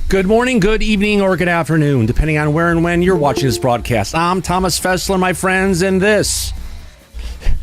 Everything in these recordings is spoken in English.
Good morning, good evening, or good afternoon, depending on where and when you're watching this broadcast. I'm Thomas Fessler, my friends, and this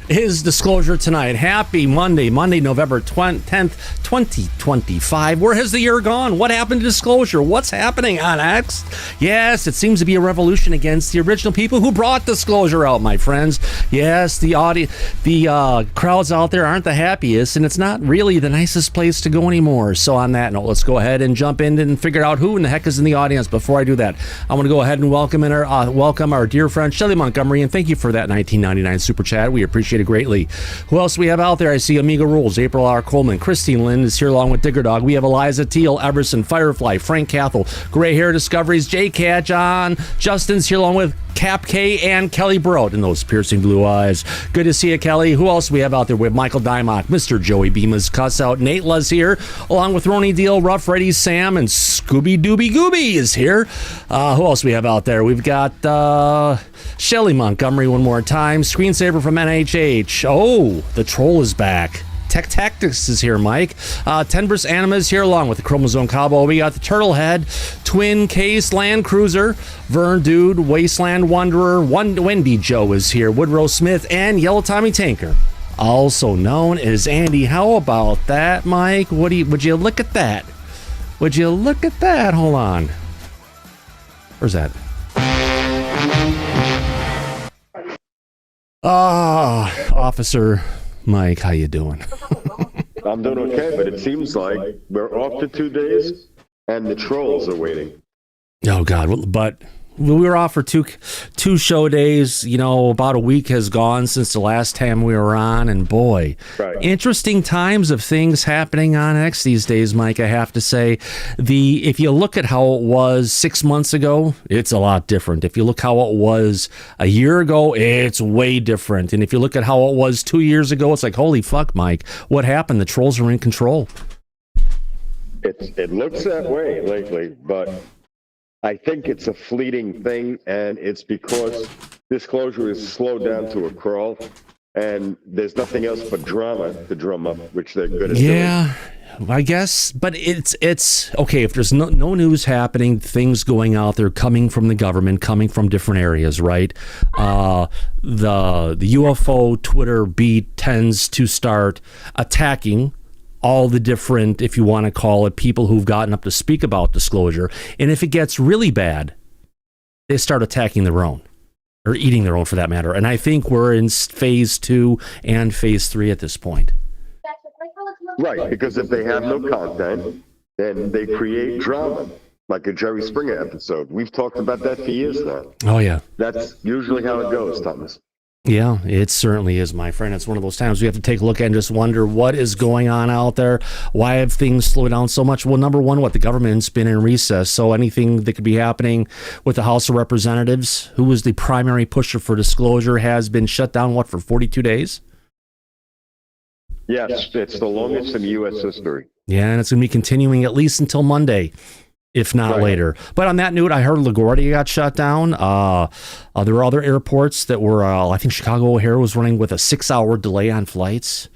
is Disclosure Tonight. Happy Monday, November 10th, 2025. Where has the year gone? What happened to Disclosure? What's happening on X? Yes, it seems to be a revolution against the original people who brought Disclosure out, my friends. Yes, the crowds out there aren't the happiest, and it's not really the nicest place to go anymore. So on that note, let's go ahead and jump in and figure out who in the heck is in the audience. Before I do that, I want to go ahead and welcome our dear friend Shelly Montgomery, and thank you for that $19.99 super chat. We appreciate it greatly. Who else we have out there? I see Amiga Rules, April R. Coleman, Christine Lynn is here along with Digger Dog. We have Eliza Teal, Everson, Firefly, Frank Cathell, Gray Hair Discoveries, J Cat, John, Justin's here along with Cap K and Kelly Broad and those piercing blue eyes. Good to see you, Kelly. Who else we have out there? We have Michael Dymock, Mr. Joey Beema's Cuss Out, Nate Luz here, along with Roni Deal, Rough Reddy Sam, and Scooby Dooby Gooby is here. Who else we have out there? We've got Shelly Montgomery one more time. Screensaver from NHH. Oh, the troll is back. Tech Tactics is here, Mike. Tenbrus Anima is here along with the Chromosome Cowboy. We got the Turtlehead, Twin Case Land Cruiser, Vern Dude, Wasteland Wanderer, Wendy Joe is here, Woodrow Smith, and Yellow Tommy Tanker, also known as Andy. How about that, Mike? Would you look at that? Would you look at that? Hold on. Where's that? Officer Mike, how you doing? I'm doing okay, but it seems like we're off to 2 days, and the trolls are waiting. Oh, God. But we were off for two show days. You know, about a week has gone since the last time we were on, and boy, right. Interesting times of things happening on X these days, Mike, I have to say. If you look at how it was 6 months ago, it's a lot different. If you look how it was a year ago, it's way different. And if you look at how it was 2 years ago, it's like, holy fuck, Mike, what happened? The trolls are in control. It looks that way lately, but I think it's a fleeting thing, and it's because Disclosure is slowed down to a crawl, and there's nothing else but drama to drum up, which they're good at doing. Yeah, I guess, but it's okay if there's no news happening, things going out there, coming from the government, coming from different areas, right? The UFO Twitter beat tends to start attacking all the different, if you want to call it, people who've gotten up to speak about Disclosure. And if it gets really bad, they start attacking their own, or eating their own for that matter. And I think we're in phase 2 and phase 3 at this point. Right, because if they have no content, then they create drama, like a Jerry Springer episode. We've talked about that for years now. Oh, yeah. That's usually how it goes, Thomas. Yeah, it certainly is, my friend. It's one of those times we have to take a look at and just wonder what is going on out there. Why have things slowed down so much? Well, number one, the government's been in recess, so anything that could be happening with the House of Representatives, who was the primary pusher for Disclosure, has been shut down, for 42 days? Yes, it's the longest in U.S. history. Yeah, and it's going to be continuing at least until Monday, if not later. But on that note, I heard LaGuardia got shut down. There were other airports that were, I think Chicago O'Hare was running with a 6-hour delay on flights.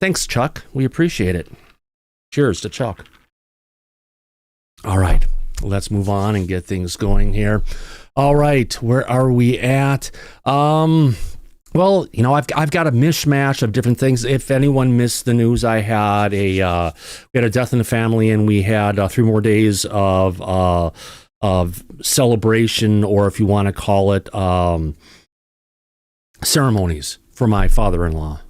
Thanks, Chuck. We appreciate it. Cheers to Chuck. All right, let's move on and get things going here. All right, where are we at? Well, you know, I've got a mishmash of different things. If anyone missed the news, we had a death in the family, and we had 3 more days of celebration, or if you want to call it ceremonies for my father-in-law.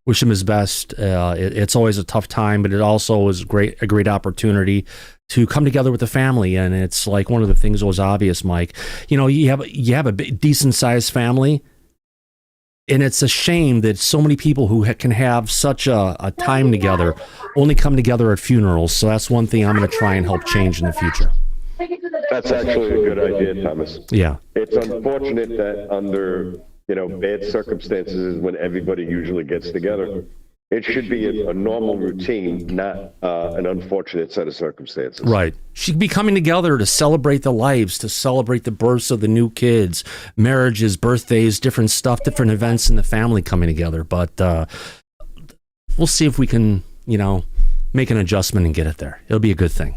Wish him his best. It's always a tough time, but it also is a great opportunity to come together with the family. And it's like one of the things that was obvious, Mike. You know, you have a decent sized family. And it's a shame that so many people who can have such a time together only come together at funerals. So that's one thing I'm going to try and help change in the future. That's actually a good idea, Thomas. Yeah. It's unfortunate that under, bad circumstances is when everybody usually gets together. It should be a normal routine, not an unfortunate set of circumstances. Right. Should be coming together to celebrate the lives, to celebrate the births of the new kids, marriages, birthdays, different stuff, different events in the family coming together. But we'll see if we can, make an adjustment and get it there. It'll be a good thing.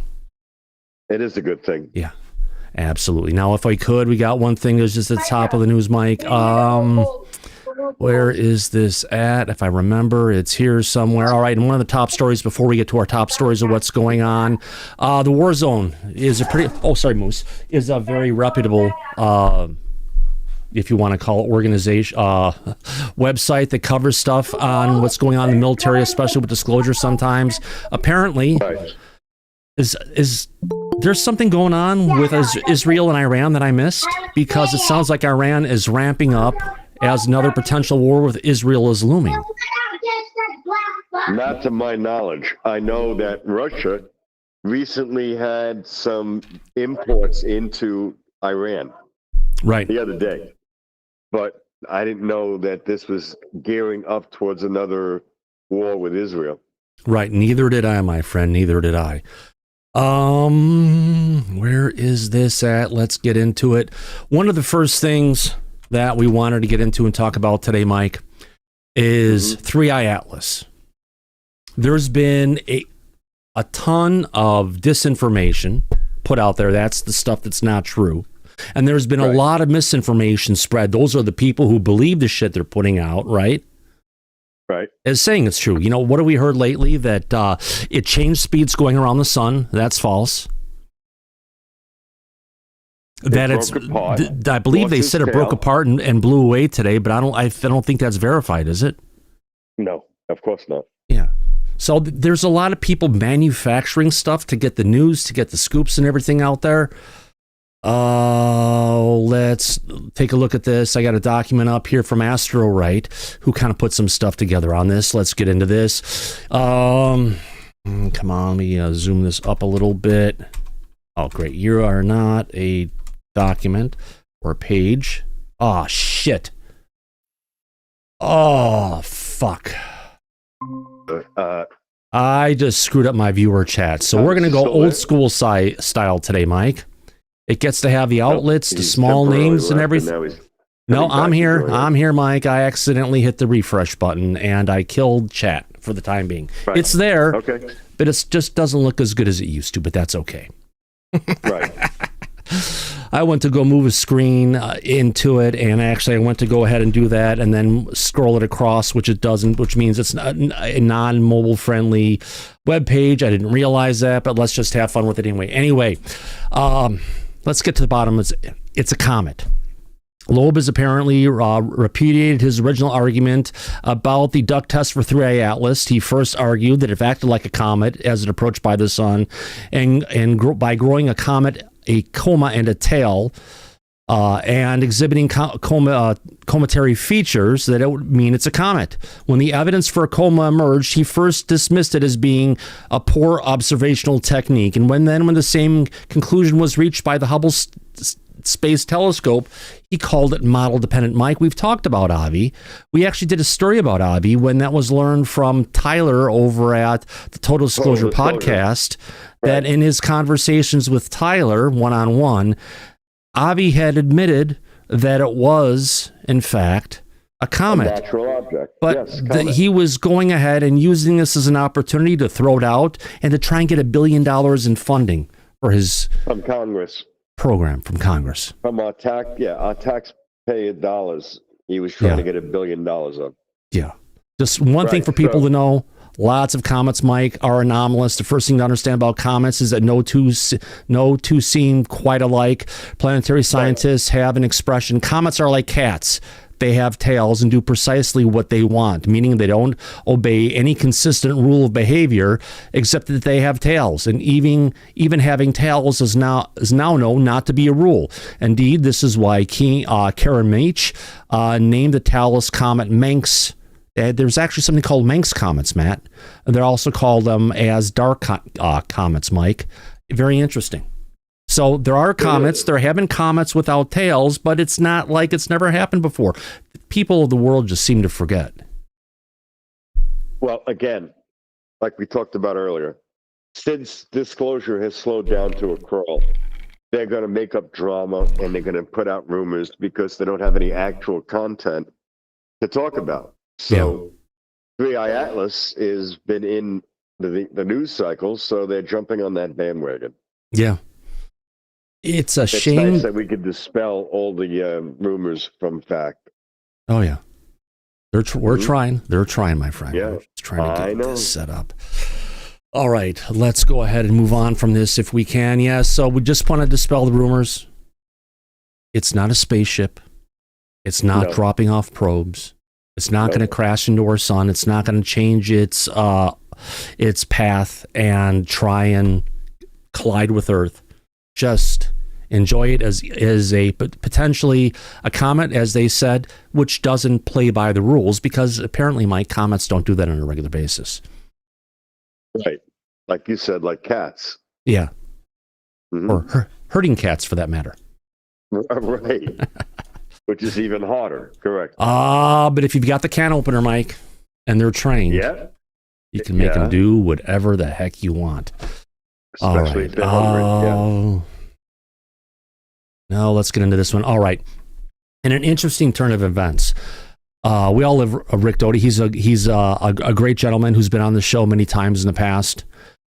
It is a good thing. Yeah, absolutely. Now, if I could, we got one thing that's just at the top of the news, Mike. Where is this at? If I remember, it's here somewhere. All right, and one of the top stories before we get to our top stories of what's going on, the War Zone is a pretty. Oh, sorry, Moose is a very reputable. If you want to call it organization, website that covers stuff on what's going on in the military, especially with disclosure sometimes. Apparently, is there's something going on with Israel and Iran that I missed? Because it sounds like Iran is ramping up as another potential war with Israel is looming. Not to my knowledge. I know that Russia recently had some imports into Iran the other day. But I didn't know that this was gearing up towards another war with Israel. Right. Neither did I, my friend. Neither did I. Where is this at? Let's get into it. One of the first things that we wanted to get into and talk about today, Mike, is 3i Atlas. There's been a ton of disinformation put out there. That's the stuff that's not true. And there's been a lot of misinformation spread. Those are the people who believe the shit they're putting out, right? Right. As saying it's true. You know, what have we heard lately? That it changed speeds going around the sun. That's false. That it's apart. I believe they said it broke apart and blew away today, but I don't think that's verified, is it? No, of course not. Yeah. So there's a lot of people manufacturing stuff to get the news, to get the scoops and everything out there. Let's take a look at this. I got a document up here from Astro Right, who kind of put some stuff together on this. Let's get into this. Come on, let me zoom this up a little bit. Oh, great. You are not a document or a page. Oh, shit. Oh, fuck. I just screwed up my viewer chat. So we're going to go old school style today, Mike. It gets to have the outlets, the small names and everything. No, I'm here. I'm here, Mike. I accidentally hit the refresh button and I killed chat for the time being. Right. It's there, but it just doesn't look as good as it used to, but that's okay. Right. I went to go move a screen into it, and actually I went to go ahead and do that and then scroll it across, which it doesn't, which means it's a non-mobile friendly web page. I didn't realize that, but let's just have fun with it anyway. Anyway, let's get to the bottom. It's a comet. Loeb has apparently repudiated his original argument about the duck test for 3i Atlas. He first argued that it acted like a comet as it approached by the sun, and by growing a comet a coma and a tail, and exhibiting cometary features, that it would mean it's a comet. When the evidence for a coma emerged, he first dismissed it as being a poor observational technique. And when the same conclusion was reached by the Hubble Space Telescope, he called it model dependent. Mike, we've talked about Avi. We actually did a story about Avi when that was learned from Tyler over at the Total Disclosure podcast. That in his conversations with Tyler one-on-one, Avi had admitted that it was, in fact, a comet. A natural object. But yes, he was going ahead and using this as an opportunity to throw it out and to try and get $1 billion in funding for his from Congress program from Congress. From our taxpayer dollars, he was trying to get $1 billion of. Yeah. Just one thing for people to know. Lots of comets, Mike, are anomalous. The first thing to understand about comets is that no two seem quite alike. Planetary scientists have an expression: comets are like cats. They have tails and do precisely what they want, meaning they don't obey any consistent rule of behavior, except that they have tails. And even having tails is now known not to be a rule. Indeed, this is why Karen Meech named the tailless comet Manx. There's actually something called Manx comets, Matt. They're also called as dark comets, Mike. Very interesting. So there are comets. There have been comets without tails, but it's not like it's never happened before. People of the world just seem to forget. Well, again, like we talked about earlier, since disclosure has slowed down to a crawl, they're going to make up drama and they're going to put out rumors because they don't have any actual content to talk about. So 3i Atlas has been in the news cycle, so they're jumping on that bandwagon. Yeah. It's a It's shame. nice that we could dispel all the rumors from fact. Oh yeah, we're trying. They're trying, my friend. Yeah, We're just trying to get know. this set up. All right, let's go ahead and move on from this if we can. Yeah, so we just want to dispel the rumors. It's not a spaceship. It's not dropping off probes. It's not going to crash into our sun. It's not going to change its path and try and collide with Earth. Just enjoy it as a potentially a comet, as they said, which doesn't play by the rules, because apparently my comets don't do that on a regular basis. Right. Like you said, like cats. Yeah. Or herding cats, for that matter. Right. Which is even harder. Correct. But if you've got the can opener, Mike, and they're trained, you can make them do whatever the heck you want. Especially if they're hungry. Now let's get into this one. All right. In an interesting turn of events, we all love Rick Doty. He's a great gentleman who's been on the show many times in the past.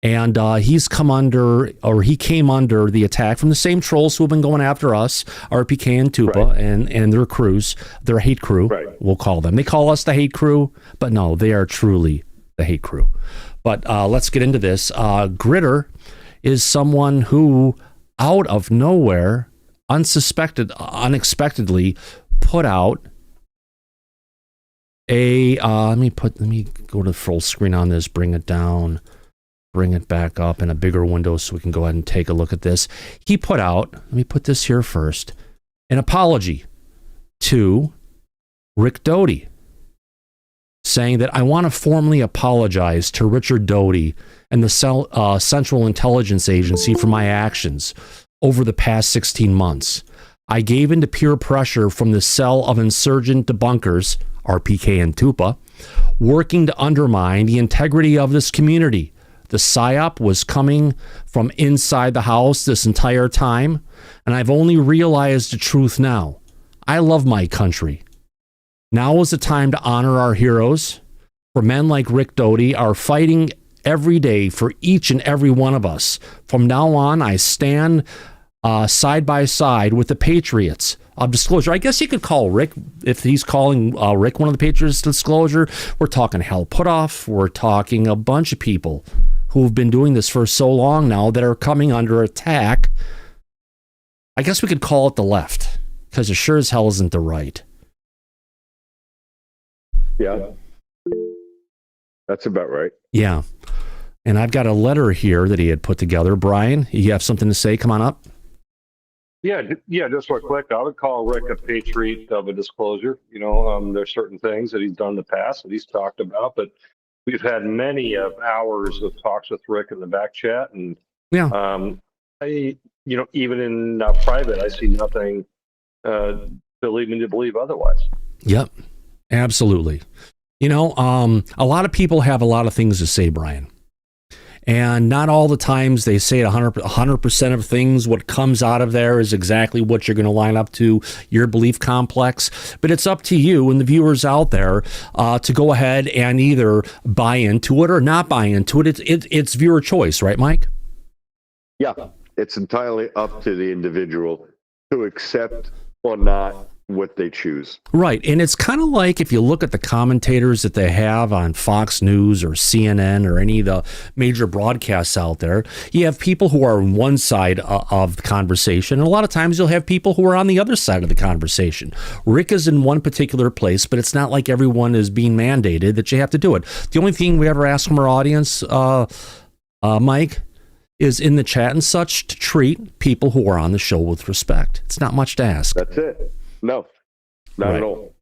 And he came under the attack from the same trolls who have been going after us, RPK and Tupa, and their crews, their hate crew, we'll call them. They call us the hate crew, but no, they are truly the hate crew. But let's get into this. Gritter is someone who, out of nowhere, unexpectedly put out a let me go to full screen on this, bring it down, bring it back up in a bigger window so we can go ahead and take a look at this. He put out, let me put this here first, an apology to Rick Doty, saying that I want to formally apologize to Richard Doty and the Central Intelligence Agency for my actions over the past 16 months. I gave in to peer pressure from the cell of insurgent debunkers, RPK and Tupa, working to undermine the integrity of this community. The PSYOP was coming from inside the house this entire time, and I've only realized the truth now. I love my country. Now is the time to honor our heroes. For men like Rick Doty are fighting every day for each and every one of us. From now on, I stand side by side with the patriots of Disclosure. I guess you could call Rick, if he's calling Rick one of the patriots of Disclosure, we're talking Hal Putoff. We're talking a bunch of people who've been doing this for so long now that are coming under attack. I guess we could call it the left, because it sure as hell isn't the right. Yeah. That's about right. Yeah. And I've got a letter here that he had put together. Brian, you have something to say? Come on up. Yeah, just real quick. I would call Rick a patriot of a disclosure. You know, there's certain things that he's done in the past that he's talked about, but we've had many of hours of talks with Rick in the back chat, and even in private, I see nothing to lead me to believe otherwise. Yep, absolutely. You know, a lot of people have a lot of things to say, Brian. And not all the times they say 100% of things, what comes out of there is exactly what you're going to line up to your belief complex. But it's up to you and the viewers out there to go ahead and either buy into it or not buy into it. It's viewer choice, right, Mike? Yeah, it's entirely up to the individual to accept or not what they choose. Right. And it's kind of like if you look at the commentators that they have on Fox News or CNN or any of the major broadcasts out there, you have people who are on one side of the conversation, and a lot of times you'll have people who are on the other side of the conversation. Rick is in one particular place, but it's not like everyone is being mandated that you have to do it. The only thing we ever ask from our audience, Mike, is in the chat and such to treat people who are on the show with respect. It's not much to ask. That's it. No, not at all.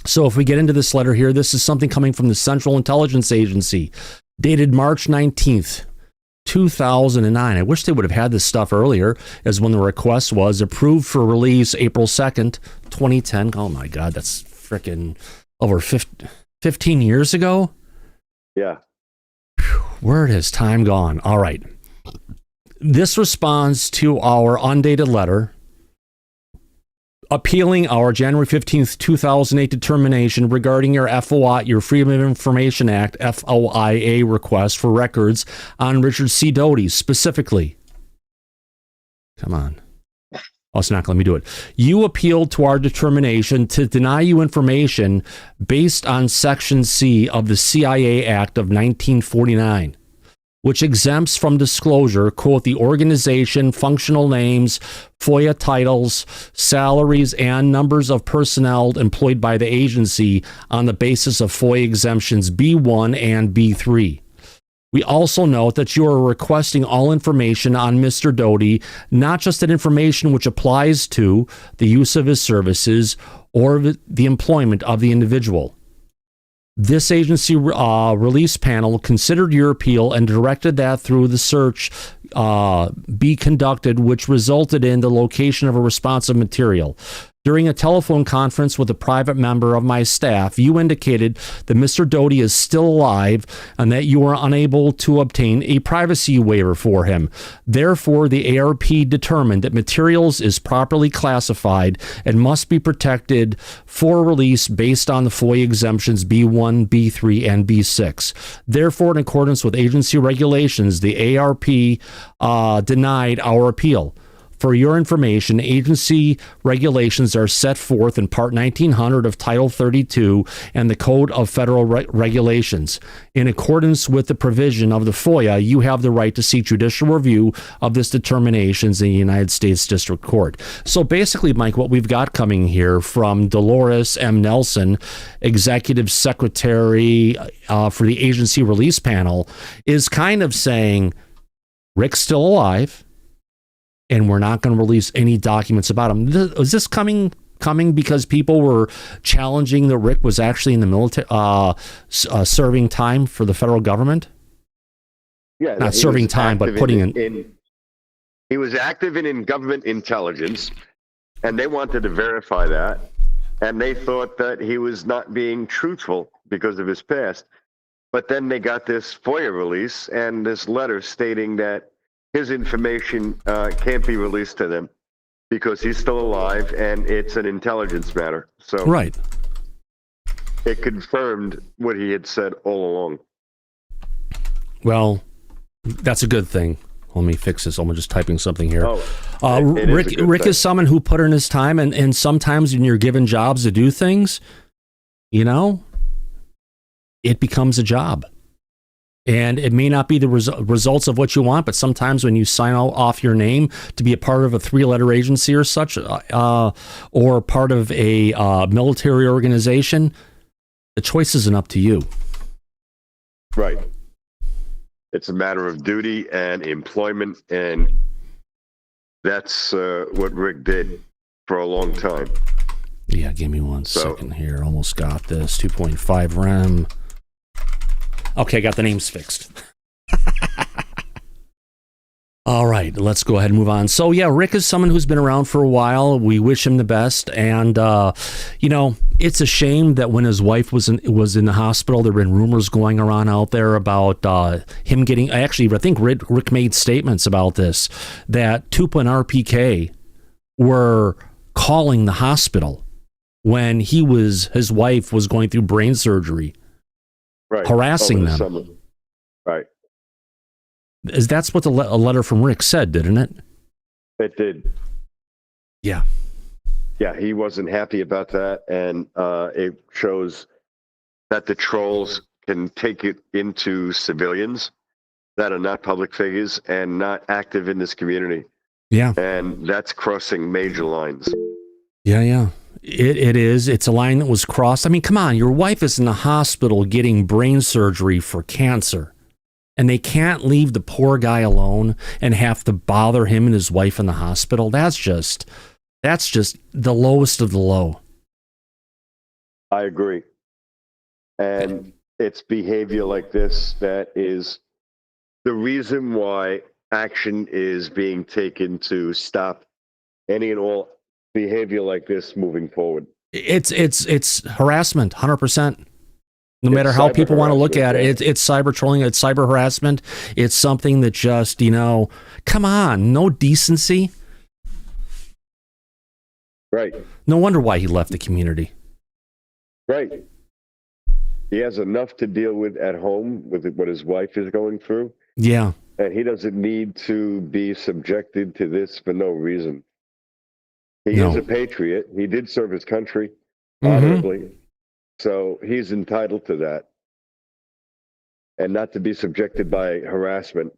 So if we get into this letter here, this is something coming from the Central Intelligence Agency, dated March 19th, 2009. I wish they would have had this stuff earlier, as when the request was approved for release April 2nd, 2010. Oh my God, that's freaking over 15 years ago? Yeah. Where has time gone? All right. This responds to our undated letter appealing our January 15th, 2008 determination regarding your FOI, your Freedom of Information Act, FOIA request for records on Richard C. Doty specifically. Come on. Oh, it's not going to let me do it. You appealed to our determination to deny you information based on Section C of the CIA Act of 1949, which exempts from disclosure, quote, the organization, functional names, FOIA titles, salaries, and numbers of personnel employed by the agency on the basis of FOIA exemptions B1 and B3. We also note that you are requesting all information on Mr. Doty, not just that information which applies to the use of his services or the employment of the individual. This agency release panel considered your appeal and directed that through the search be conducted, which resulted in the location of a responsive material. During a telephone conference with a private member of my staff, you indicated that Mr. Doty is still alive and that you were unable to obtain a privacy waiver for him. Therefore, the ARP determined that materials is properly classified and must be protected for release based on the FOIA exemptions B1, B3, and B6. Therefore, in accordance with agency regulations, the ARP denied our appeal. For your information, agency regulations are set forth in Part 1900 of Title 32 and the Code of Federal Regulations. In accordance with the provision of the FOIA, you have the right to seek judicial review of this determinations in the United States District Court. So basically, Mike, what we've got coming here from Dolores M. Nelson, Executive Secretary for the Agency Release Panel, is kind of saying, Rick's still alive, and we're not going to release any documents about him. Is this coming because people were challenging that Rick was actually in the military, serving time for the federal government? Yeah, not serving time, but putting in. He was active in government intelligence, and they wanted to verify that, and they thought that he was not being truthful because of his past. But then they got this FOIA release and this letter stating that his information can't be released to them because he's still alive and it's an intelligence matter. So right. It confirmed what he had said all along. Well, that's a good thing. Let me fix this. I'm just typing something here. Rick is someone who put in his time, and sometimes when you're given jobs to do things, it becomes a job. And it may not be the results of what you want, but sometimes when you sign off your name to be a part of a 3-letter agency or such, or part of a military organization, the choice isn't up to you. Right. It's a matter of duty and employment, and that's what Rick did for a long time. Yeah, give me one second here. Almost got this. 2.5 rem. Okay, got the names fixed. All right, let's go ahead and move on. So, yeah, Rick is someone who's been around for a while. We wish him the best. And, it's a shame that when his wife was in the hospital, there have been rumors going around out there about him getting... Actually, I think Rick made statements about this, that Tupa and RPK were calling the hospital when his wife was going through brain surgery. Right. Harassing them. Summer. Right. That's what a letter from Rick said, didn't it? It did. Yeah. Yeah, he wasn't happy about that, and it shows that the trolls can take it into civilians that are not public figures and not active in this community. Yeah. And that's crossing major lines. Yeah. It is. It's a line that was crossed. I mean, come on. Your wife is in the hospital getting brain surgery for cancer, and they can't leave the poor guy alone and have to bother him and his wife in the hospital. That's just the lowest of the low. I agree. And it's behavior like this that is the reason why action is being taken to stop any and all behavior like this moving forward. It's harassment, 100%. No matter how people want to look at it, it's cyber trolling, it's cyber harassment. It's something that just, come on, no decency. Right. No wonder why he left the community. Right. He has enough to deal with at home with what his wife is going through. Yeah. And he doesn't need to be subjected to this for no reason. He No. is a patriot. He did serve his country Mhm. honorably. So he's entitled to that. And not to be subjected by harassment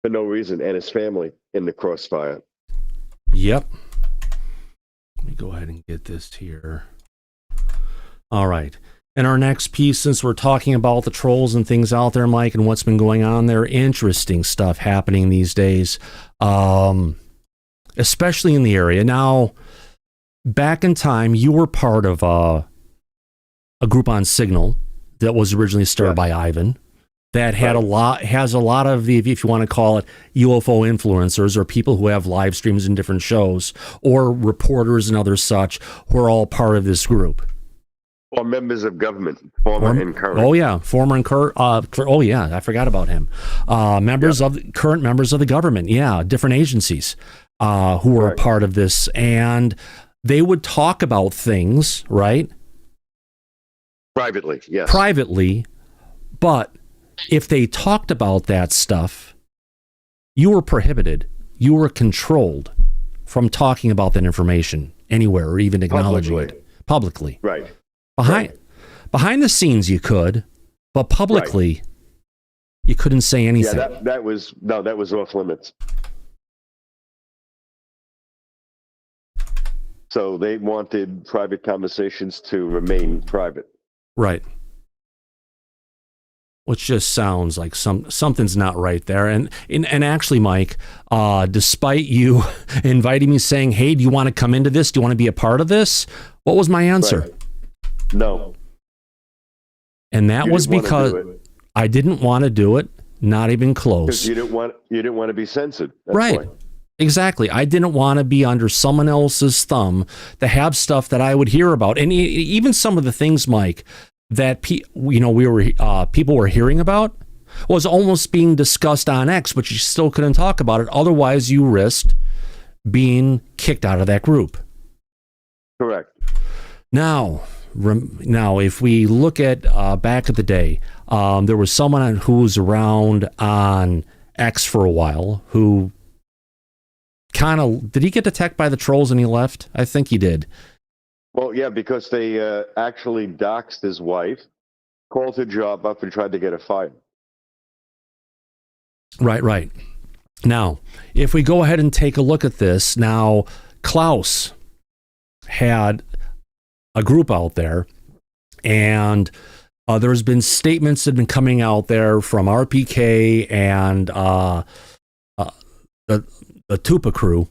for no reason, and his family in the crossfire. Yep. Let me go ahead and get this here. All right. In our next piece, since we're talking about the trolls and things out there, Mike, and what's been going on there, interesting stuff happening these days, especially in the area. Now, back in time, you were part of a group on Signal that was originally started by Ivan. That had has a lot of the, if you want to call it, UFO influencers or people who have live streams in different shows, or reporters and other such who are all part of this group. Or members of government, former and current. Oh yeah, former and current. Oh yeah, I forgot about him. Members of current members of the government. Yeah, different agencies who were a part of this, and they would talk about things, right? Privately, yes. Privately, but if they talked about that stuff, you were prohibited. You were controlled from talking about that information anywhere or even acknowledging it publicly. Right. Behind the scenes, you could, but publicly, you couldn't say anything. Yeah, that was off limits. So they wanted private conversations to remain private. Right. Which just sounds like something's not right there. And actually, Mike, despite you inviting me saying, hey, do you want to come into this? Do you want to be a part of this? What was my answer? Right. No. And that was because I didn't want to do it. Not even close. Because you didn't want to be censored. That's right. why. Exactly. I didn't want to be under someone else's thumb to have stuff that I would hear about. And even some of the things, Mike, that people were hearing about was almost being discussed on X, but you still couldn't talk about it. Otherwise, you risked being kicked out of that group. Correct. Now, if we look at back at the day, there was someone who was around on X for a while who did he get attacked by the trolls and he left? I think he did. Well, yeah, because they actually doxed his wife, called her job up, and tried to get her fired. Right. Now, if we go ahead and take a look at this, now, Klaus had a group out there, and there's been statements that have been coming out there from RPK and the Tupa crew.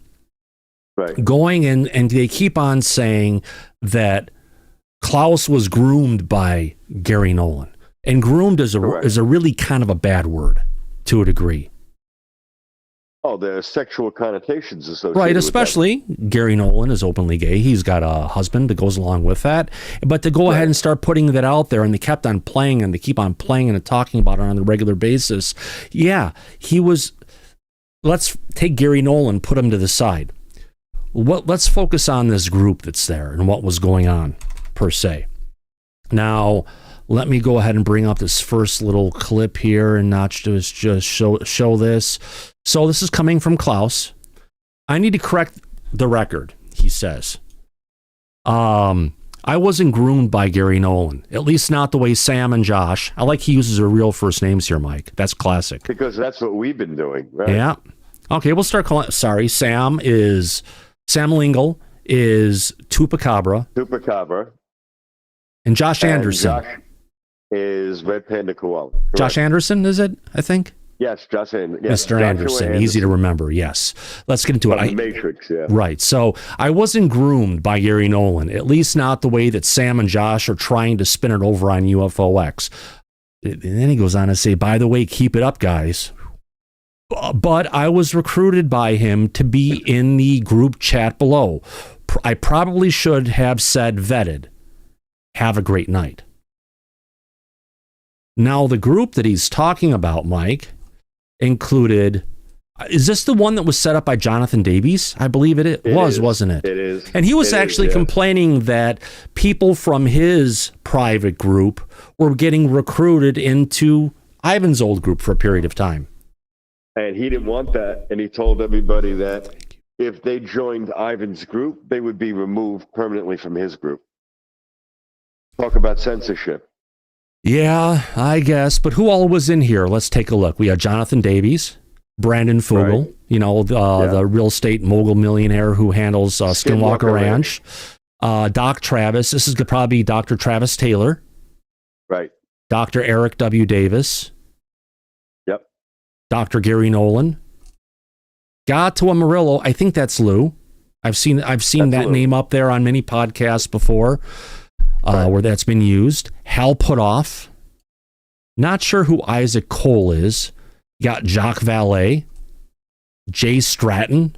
Right. Going in, and they keep on saying that Klaus was groomed by Gary Nolan. And groomed is a really kind of a bad word to a degree. Oh, there are sexual connotations associated right, with especially that. Gary Nolan is openly gay. He's got a husband that goes along with that. But to go ahead and start putting that out there, and they kept on playing, and they keep on playing and talking about it on a regular basis. Yeah, he was... Let's take Gary Nolan, put him to the side. Let's focus on this group that's there and what was going on, per se. Now, let me go ahead and bring up this first little clip here and not just show this. So this is coming from Klaus. I need to correct the record, he says. I wasn't groomed by Gary Nolan, at least not the way Sam and Josh. I like he uses their real first names here, Mike. That's classic. Because that's what we've been doing, right? Yeah. Okay, we'll start calling... Sorry, Sam Lingle is Tupacabra. And Josh Anderson. Josh is Red Panda Koala. Josh Anderson, is it, I think? Yes, Josh Anderson. Yes, Mr. Anderson. Easy to remember, yes. Let's get into it. The Matrix, yeah. Right. So I wasn't groomed by Gary Nolan, at least not the way that Sam and Josh are trying to spin it over on UFOX. And then he goes on to say, by the way, keep it up, guys. But I was recruited by him to be in the group chat below. I probably should have said vetted. Have a great night. Now, the group that he's talking about, Mike, included... Is this the one that was set up by Jonathan Davies? I believe it was, wasn't it? It is. And he was actually complaining that people from his private group were getting recruited into Ivan's old group for a period of time. And he didn't want that, and he told everybody that if they joined Ivan's group, they would be removed permanently from his group. Talk about censorship. Yeah, I guess. But who all was in here? Let's take a look. We had Jonathan Davies, Brandon Fogel, Right. you know, the real estate mogul millionaire who handles Skinwalker Ranch. Doc Travis. This is probably be Dr. Travis Taylor. Right. Dr. Eric W. Davis. Yep. Dr. Gary Nolan. Gato Amarillo. I think that's Lou. I've seen that Lou. name up there on many podcasts before, where that's been used. Hal Putoff. Not sure who Isaac Cole is. You got Jacques Vallée. Jay Stratton.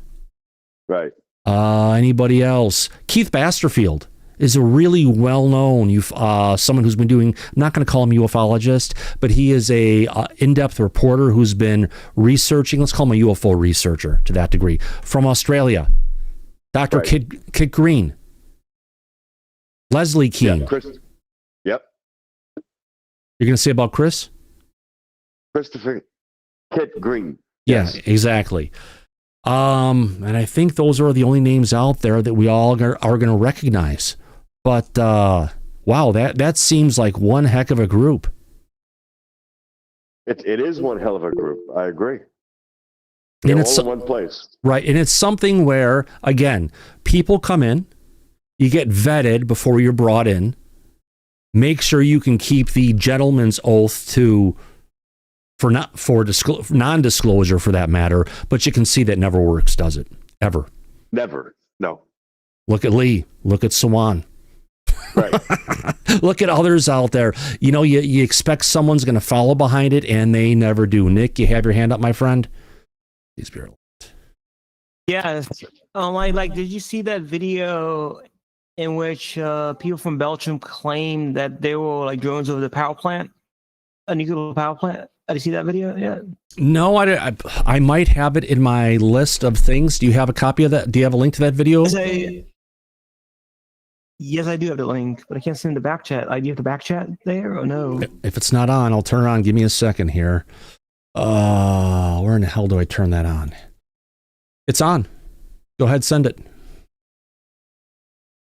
Right. Anybody else? Keith Basterfield is a really well-known someone who's been doing, I'm not going to call him ufologist, but he is a in-depth reporter who's been researching, let's call him a UFO researcher to that degree, from Australia. Dr. Right. Kit Green. Leslie Keane. Yeah, Chris. Yep. You're going to say about Chris? Christopher Kit Green. Yeah, Yes. exactly. And I think those are the only names out there that we all are going to recognize. But wow, that seems like one heck of a group. It is one hell of a group. I agree. And They're it's all in one place. right, and it's something where, again, people come in, you get vetted before you're brought in. Make sure you can keep the gentleman's oath for non-disclosure for that matter, but you can see that never works, does it? Ever. Never. No. Look at Lee. Look at Sawan. Right. Look at others out there. You know, you expect someone's going to follow behind it, and they never do. Nick, you have your hand up, my friend? Please be right. Yes. Did you see that video in which people from Belgium claimed that there were like drones over the power plant, a nuclear power plant? Did you see that video? Yeah. No, I might have it in my list of things. Do you have a copy of that? Do you have a link to that video? Yes, I do have the link, but I can't send the back chat. Do you have the back chat there or no? If it's not on, I'll turn it on. Give me a second here. Where in the hell do I turn that on? It's on. Go ahead, send it.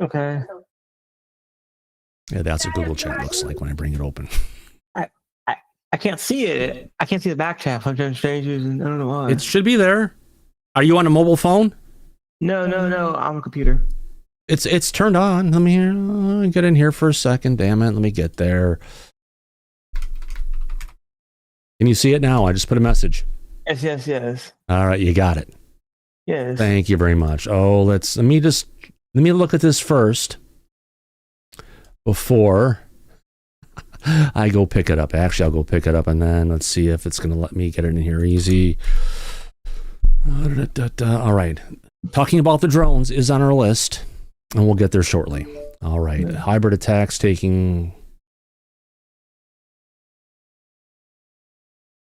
Okay. Yeah, that's what Google Chat looks like when I bring it open. I can't see it. I can't see the back chat. Sometimes strangers, and I don't know why. It should be there. Are you on a mobile phone? No. I'm on a computer. It's turned on. Let me get in here for a second. Damn it. Let me get there. Can you see it now? I just put a message. Yes. All right, you got it. Yes. Thank you very much. Oh, let me look at this first before I go pick it up. Actually, I'll go pick it up and then let's see if it's going to let me get it in here easy. All right. Talking about the drones is on our list, and we'll get there shortly. All right. Yeah. Hybrid attacks taking...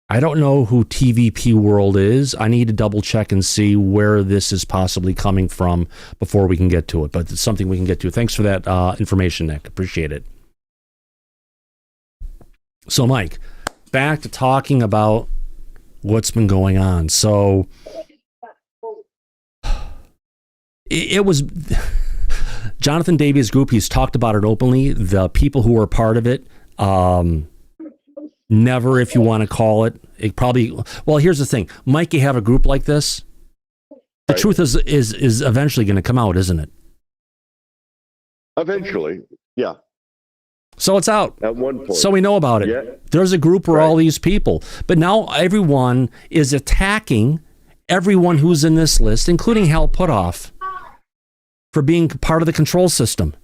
I don't know who TVP World is. I need to double check and see where this is possibly coming from before we can get to it, but it's something we can get to. Thanks for that information, Nick. Appreciate it. So, Mike, back to talking about what's been going on. So, it was Jonathan Davies' group. He's talked about it openly. The people who were part of it, never, if you want to call it, it probably. Well, here's the thing, Mike. You have a group like this. The truth is eventually going to come out, isn't it? Eventually, yeah. So it's out. At one point. So we know about it. Yeah. There's a group where all these people, but now everyone is attacking everyone who's in this list, including Hal Putoff, for being part of the control system.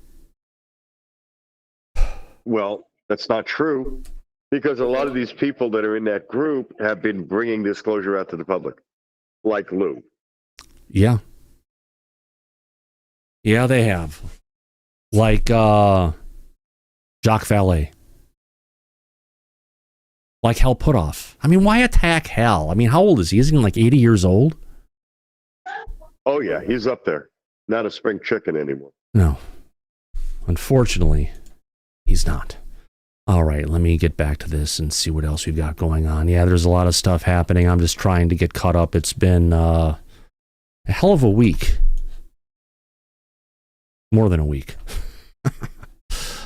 Well, that's not true, because a lot of these people that are in that group have been bringing disclosure out to the public, like Lou. Yeah. Yeah, they have. Like Jacques Vallée. Like Hal Putoff. I mean, why attack Hal? I mean, how old is he? Is he like 80 years old? Oh, yeah, he's up there. Not a spring chicken anymore. No. Unfortunately, he's not. All right, let me get back to this and see what else we've got going on. Yeah, there's a lot of stuff happening. I'm just trying to get caught up. It's been A hell of a week. More than a week.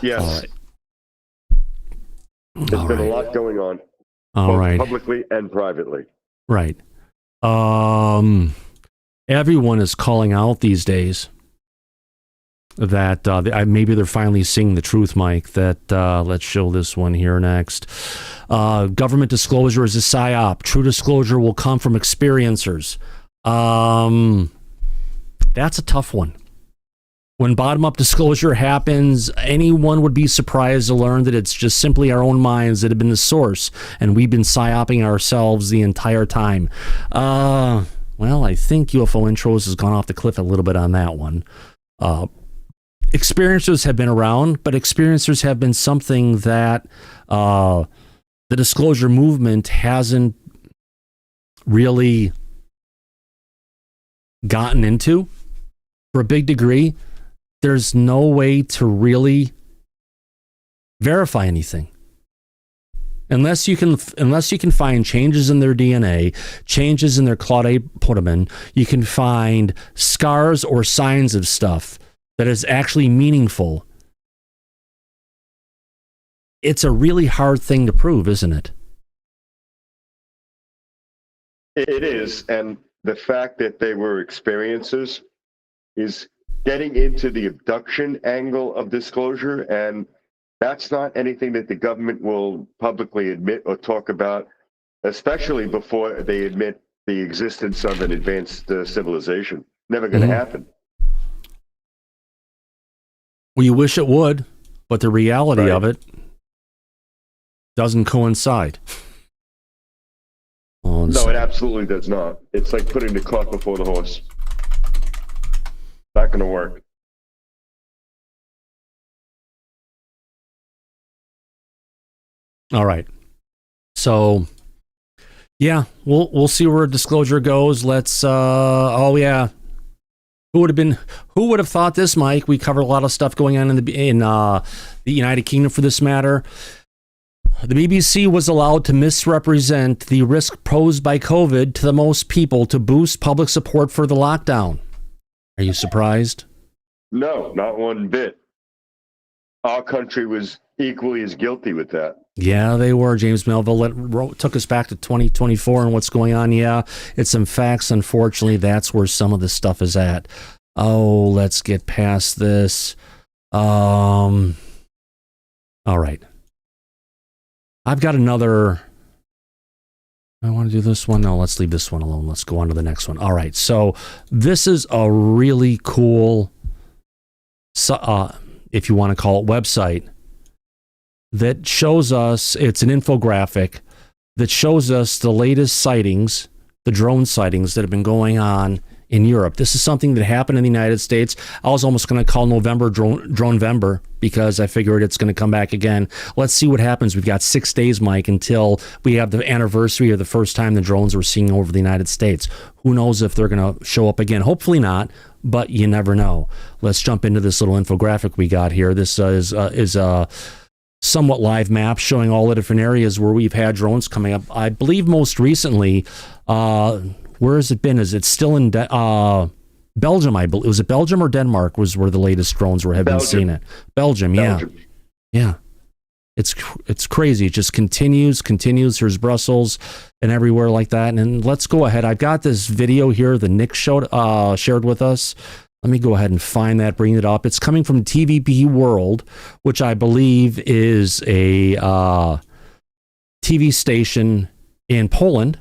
Yes. All right. There's been a lot going on, All both right. publicly and privately. Right. Everyone is calling out these days that maybe they're finally seeing the truth, Mike, that let's show this one here next. Government disclosure is a psyop. True disclosure will come from experiencers. That's a tough one. When bottom-up disclosure happens, anyone would be surprised to learn that it's just simply our own minds that have been the source, and we've been psyoping ourselves the entire time. Well, I think UFO Intros has gone off the cliff a little bit on that one. Experiencers have been around, but experiencers have been something that the disclosure movement hasn't really gotten into for a big degree. There's no way to really verify anything. Unless you can find changes in their DNA, changes in their claudate potamen, you can find scars or signs of stuff that is actually meaningful. It's a really hard thing to prove, isn't it? It is, and the fact that they were experiences is getting into the abduction angle of disclosure, and that's not anything that the government will publicly admit or talk about, especially before they admit the existence of an advanced civilization. Never going to happen. Well, you wish it would, but the reality of it doesn't coincide. No, it absolutely does not. It's like putting the cart before the horse. Not going to work. All right. So, yeah, we'll see where disclosure goes. Let's. Oh yeah. Who would have thought this, Mike? We covered a lot of stuff going on in the United Kingdom for this matter. The BBC was allowed to misrepresent the risk posed by COVID to the most people to boost public support for the lockdown. Are you surprised? No, not one bit. Our country was equally as guilty with that. Yeah, they were. James Melville took us back to 2024 and what's going on. Yeah, it's some facts. Unfortunately, that's where some of this stuff is at. Oh, let's get past this. All right. I've got another. I want to do this one. No, let's leave this one alone. Let's go on to the next one. All right. So this is a really cool, if you want to call it, website that shows us, it's an infographic that shows us the latest sightings, the drone sightings that have been going on in Europe. This is something that happened in the United States. I was almost going to call November Dronevember because I figured it's going to come back again. Let's see what happens. We've got 6 days, Mike, until we have the anniversary of the first time the drones were seen over the United States. Who knows if they're going to show up again? Hopefully not, but you never know. Let's jump into this little infographic we got here. This is a somewhat live map showing all the different areas where we've had drones coming up. I believe most recently, where has it been? Is it still in Belgium? I believe. Was it Belgium or Denmark was where the latest drones have been seen at? Belgium, yeah. Yeah. It's crazy. It just continues. Here's Brussels and everywhere like that. And let's go ahead. I've got this video here that Nick shared with us. Let me go ahead and find that, bring it up. It's coming from TVP World, which I believe is a TV station in Poland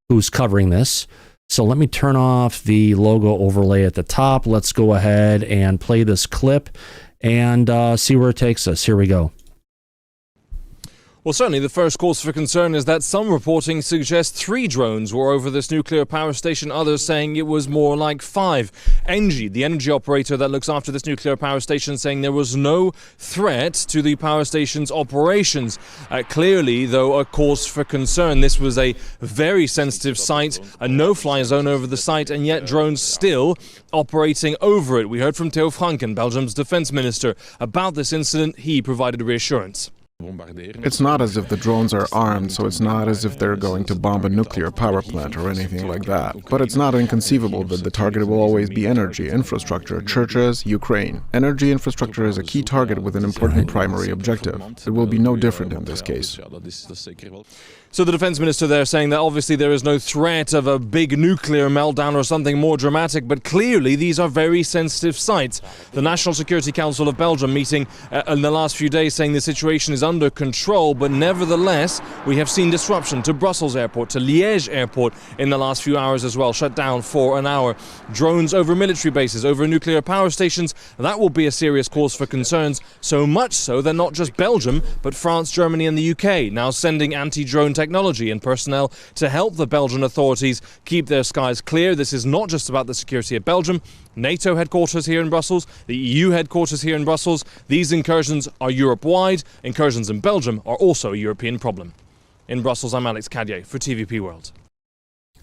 who's covering this. So let me turn off the logo overlay at the top. Let's go ahead and play this clip and see where it takes us. Here we go. Well, certainly the first cause for concern is that some reporting suggests 3 drones were over this nuclear power station, others saying it was more like 5. Engie, the energy operator that looks after this nuclear power station, saying there was no threat to the power station's operations. Clearly, though, a cause for concern. This was a very sensitive site, a no-fly zone over the site, and yet drones still operating over it. We heard from Theo Franken, Belgium's defense minister, about this incident. He provided reassurance. It's not as if the drones are armed, so it's not as if they're going to bomb a nuclear power plant or anything like that. But it's not inconceivable that the target will always be energy, infrastructure, churches, Ukraine. Energy infrastructure is a key target with an important primary objective. It will be no different in this case. So the defense minister there saying that obviously there is no threat of a big nuclear meltdown or something more dramatic, but clearly these are very sensitive sites. The National Security Council of Belgium meeting in the last few days saying the situation is under control, but nevertheless we have seen disruption to Brussels airport, to Liège airport in the last few hours as well, shut down for an hour. Drones over military bases, over nuclear power stations, that will be a serious cause for concerns, so much so that not just Belgium, but France, Germany and the UK now sending anti-drone technology and personnel to help the Belgian authorities keep their skies clear. This is not just about the security of Belgium. NATO headquarters here in Brussels, the EU headquarters here in Brussels. These incursions are Europe-wide. Incursions in Belgium are also a European problem. In Brussels, I'm Alex Cadier for TVP World.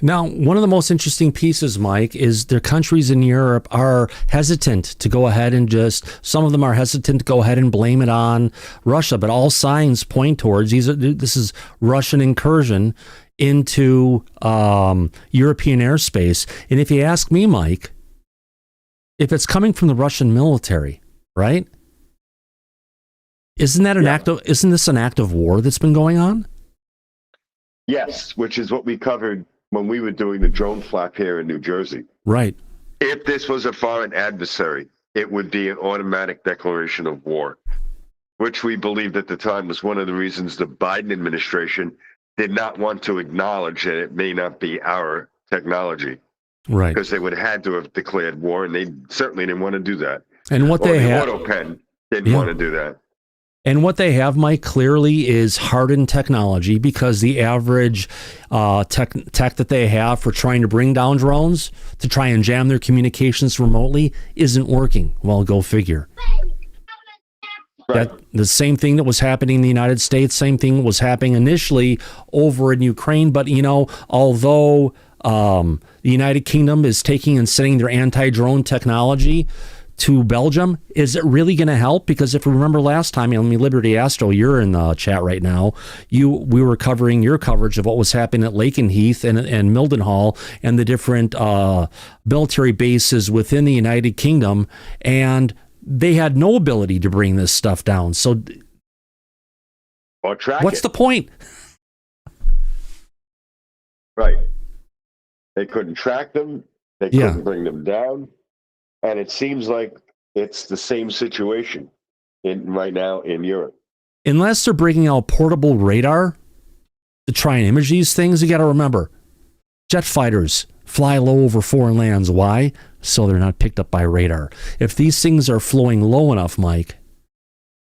Now, one of the most interesting pieces, Mike, is the countries in Europe are hesitant to go ahead and some of them are hesitant to go ahead and blame it on Russia, but all signs point towards this is Russian incursion into European airspace. And if you ask me, Mike, if it's coming from the Russian military, right? Isn't this an act of war that's been going on? Yes, which is what we covered when we were doing the drone flap here in New Jersey. Right. If this was a foreign adversary, it would be an automatic declaration of war, which we believed at the time was one of the reasons the Biden administration did not want to acknowledge that it may not be our technology. Right. Because they would have had to have declared war, and they certainly didn't want to do that. And what they have, AutoPen didn't want to do that. And what they have, Mike, clearly is hardened technology, because the average tech that they have for trying to bring down drones to try and jam their communications remotely isn't working. Well, go figure. Right. The same thing that was happening in the United States, same thing was happening initially over in Ukraine. But, although the United Kingdom is taking and sending their anti-drone technology to Belgium, is it really going to help? Because if we remember last time, Liberty Astro, you're in the chat right now. We were covering your coverage of what was happening at Lakenheath and Mildenhall and the different military bases within the United Kingdom, and they had no ability to bring this stuff down. So, or track what's the point? Right. They couldn't track them. They couldn't bring them down. And it seems like it's the same situation right now in Europe. Unless they're bringing out portable radar to try and image these things, you got to remember, jet fighters fly low over foreign lands. Why? So they're not picked up by radar. If these things are flowing low enough, Mike,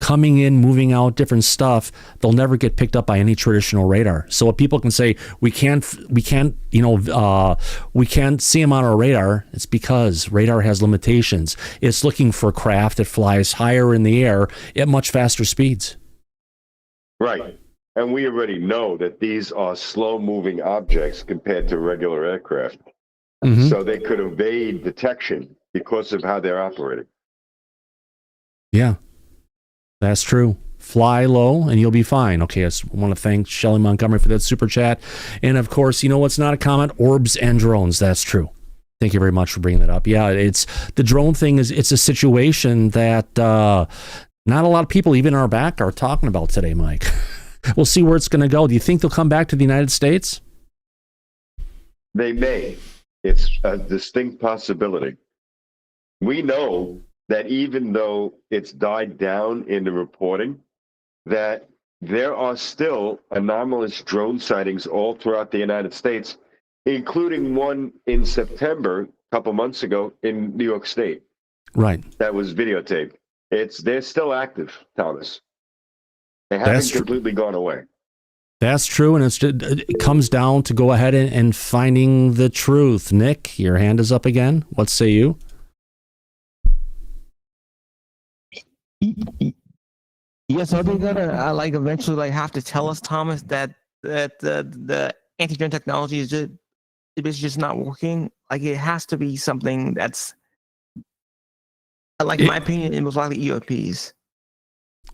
coming in, moving out, different stuff, they'll never get picked up by any traditional radar. So what people can say, we can't see them on our radar, it's because radar has limitations. It's looking for craft that flies higher in the air at much faster speeds. Right. And we already know that these are slow-moving objects compared to regular aircraft. Mm-hmm. So they could evade detection because of how they're operating. Yeah. That's true. Fly low and you'll be fine. Okay, I want to thank Shelley Montgomery for that super chat. And of course, what's not a comment? Orbs and drones. That's true. Thank you very much for bringing that up. Yeah, it's the drone thing it's a situation that not a lot of people, even in our back, are talking about today, Mike. We'll see where it's going to go. Do you think they'll come back to the United States? They may. It's a distinct possibility. We know that even though it's died down in the reporting, that there are still anomalous drone sightings all throughout the United States, including one in September, a couple months ago, in New York State. Right. That was videotaped. They're still active, Thomas. They haven't completely gone away. That's true, and it comes down to go ahead and finding the truth. Nick, your hand is up again. What say you? Yes, are they gonna eventually have to tell us, Thomas, that the anti-drone technology is just not working? It has to be something that's in my opinion, it was likely EOPs.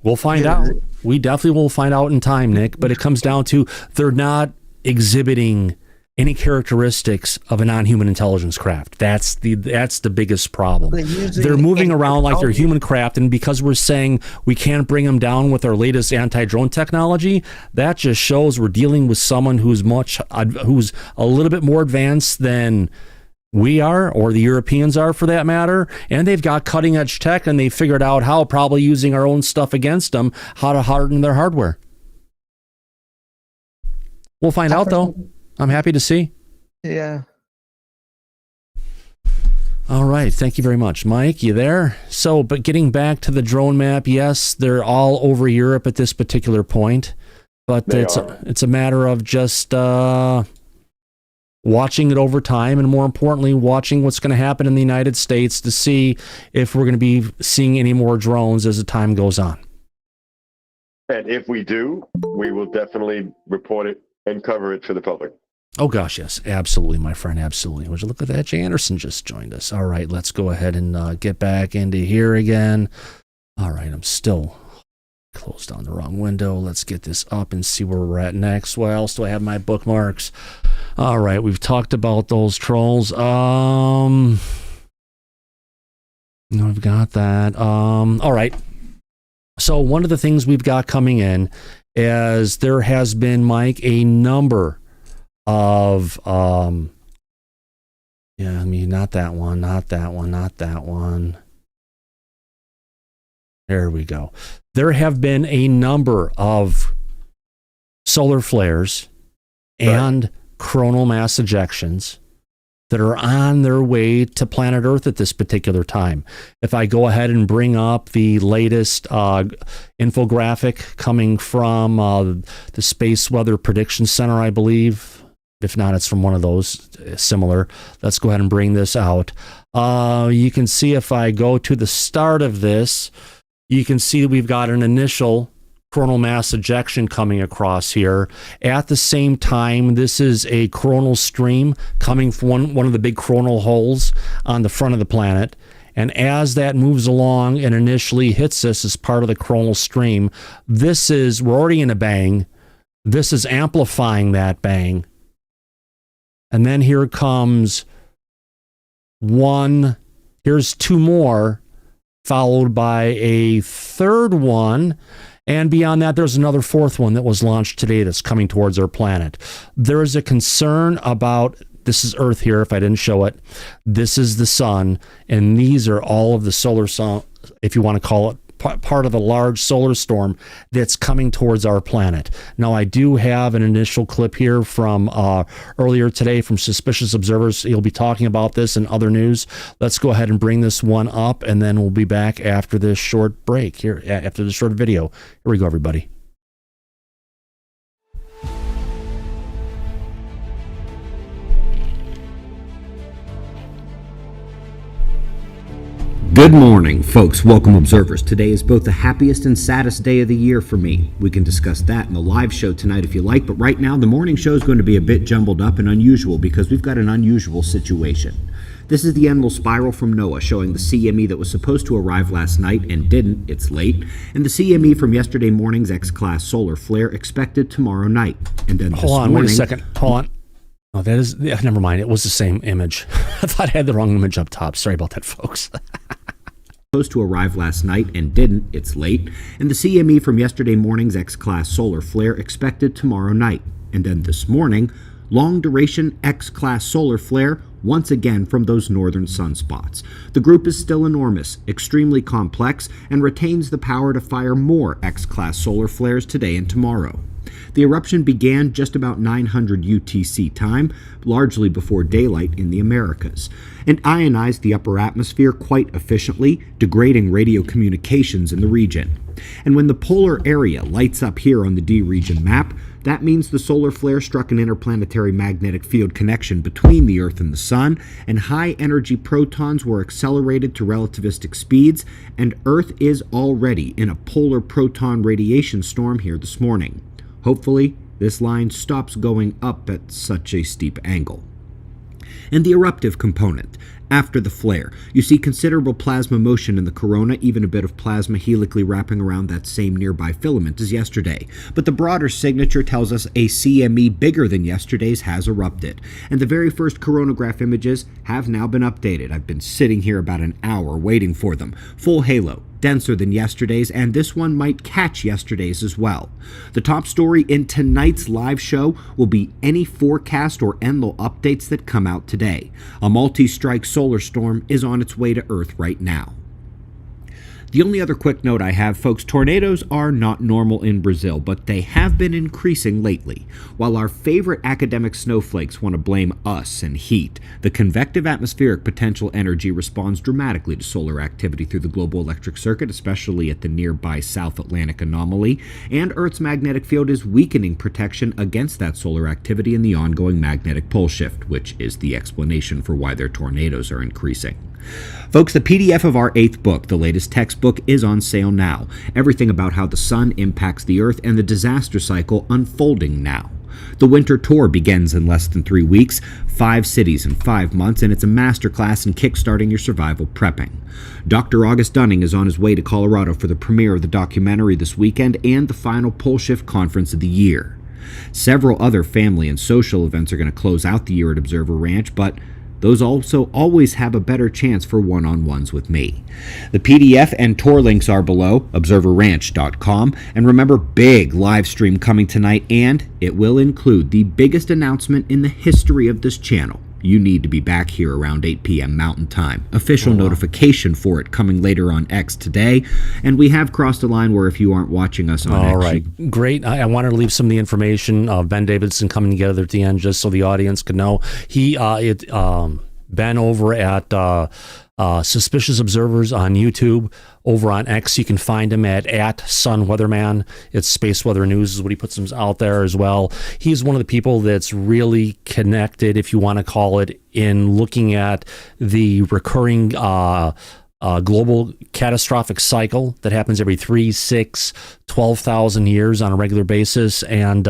We'll find out. We definitely will find out in time, Nick. But it comes down to they're not exhibiting any characteristics of a non-human intelligence craft. That's the biggest problem. They're moving around like they're human craft, and because we're saying we can't bring them down with our latest anti-drone technology, that just shows we're dealing with someone who's a little bit more advanced than we are, or the Europeans are for that matter, and they've got cutting edge tech, and they figured out how, probably using our own stuff against them, how to harden their hardware. We'll find out though. I'm happy to see. Yeah. All right. Thank you very much. Mike, you there? So, but getting back to the drone map, yes, they're all over Europe at this particular point, but it's a matter of just watching it over time, and more importantly, watching what's going to happen in the United States to see if we're going to be seeing any more drones as the time goes on. And if we do, we will definitely report it and cover it for the public. Oh, gosh, yes. Absolutely, my friend. Absolutely. Would you look at that? Jay Anderson just joined us. All right, let's go ahead and get back into here again. All right, I'm still closed on the wrong window. Let's get this up and see where we're at next. What else do I have in my bookmarks? All right, we've talked about those trolls. No, I've got that. All right. So one of the things we've got coming in is there has been, Mike, a number of not that one. There we go. There have been a number of solar flares and coronal mass ejections that are on their way to planet Earth at this particular time. If I go ahead and bring up the latest infographic coming from the Space Weather Prediction Center, I believe. If not, it's from one of those similar. Let's go ahead and bring this out. You can see if I go to the start of this, you can see that we've got an initial coronal mass ejection coming across here. At the same time, this is a coronal stream coming from one of the big coronal holes on the front of the planet. And as that moves along and initially hits us as part of the coronal stream, we're already in a bang. This is amplifying that bang. And then here comes one. Here's two more, followed by a third one. And beyond that, there's another fourth one that was launched today that's coming towards our planet. There is a concern about, this is Earth here, if I didn't show it. This is the sun, and these are all of the solar sun, if you want to call it, part of a large solar storm that's coming towards our planet. Now, I do have an initial clip here from earlier today from Suspicious Observers. He'll be talking about this and other news. Let's go ahead and bring this one up, and then we'll be back after this short break here, after this short video. Here we go, everybody. Good morning, folks. Welcome, observers. Today is both the happiest and saddest day of the year for me. We can discuss that in the live show tonight if you like, but right now the morning show is going to be a bit jumbled up and unusual because we've got an unusual situation. This is the endless spiral from NOAA showing the CME that was supposed to arrive last night and didn't, it's late, and the CME from yesterday morning's X-class solar flare expected tomorrow night. And then Hold on, wait a second. Hold on. Oh, that is, never mind. It was the same image. I thought I had the wrong image up top. Sorry about that, folks. Supposed to arrive last night and didn't, it's late, and the CME from yesterday morning's X-class solar flare expected tomorrow night. And then this morning, long-duration X-class solar flare once again from those northern sunspots. The group is still enormous, extremely complex, and retains the power to fire more X-class solar flares today and tomorrow. The eruption began just about 900 UTC time, largely before daylight in the Americas, and ionized the upper atmosphere quite efficiently, degrading radio communications in the region. And when the polar area lights up here on the D region map, that means the solar flare struck an interplanetary magnetic field connection between the Earth and the Sun, and high-energy protons were accelerated to relativistic speeds, and Earth is already in a polar proton radiation storm here this morning. Hopefully, this line stops going up at such a steep angle. And the eruptive component. After the flare, you see considerable plasma motion in the corona, even a bit of plasma helically wrapping around that same nearby filament as yesterday. But the broader signature tells us a CME bigger than yesterday's has erupted, and the very first coronagraph images have now been updated. I've been sitting here about an hour waiting for them. Full halo, denser than yesterday's, and this one might catch yesterday's as well. The top story in tonight's live show will be any forecast or Enlil updates that come out today. A multi-strike solar storm is on its way to Earth right now. The only other quick note I have, folks, tornadoes are not normal in Brazil, but they have been increasing lately. While our favorite academic snowflakes want to blame us and heat, the convective atmospheric potential energy responds dramatically to solar activity through the global electric circuit, especially at the nearby South Atlantic anomaly, and Earth's magnetic field is weakening protection against that solar activity in the ongoing magnetic pole shift, which is the explanation for why their tornadoes are increasing. Folks, the PDF of our 8th book, the latest textbook, is on sale now. Everything about how the sun impacts the Earth and the disaster cycle unfolding now. The winter tour begins in less than 3 weeks, 5 cities in 5 months, and it's a masterclass in kickstarting your survival prepping. Dr. August Dunning is on his way to Colorado for the premiere of the documentary this weekend and the final Pole Shift Conference of the year. Several other family and social events are going to close out the year at Observer Ranch, but those also always have a better chance for one-on-ones with me. The PDF and tour links are below, observerranch.com. And remember, big live stream coming tonight, and it will include the biggest announcement in the history of this channel. You need to be back here around 8 p.m. Mountain Time. Official notification for it coming later on X today. And we have crossed a line where if you aren't watching us on X... All right. Great. I wanted to leave some of the information of Ben Davidson coming together at the end just so the audience could know. Ben over at Suspicious Observers on YouTube. Over on X, you can find him at Sun Weatherman. It's Space Weather News is what he puts them out there as well. He's one of the people that's really connected, if you want to call it, in looking at the recurring global catastrophic cycle that happens every 3, 6, 12,000 years on a regular basis, and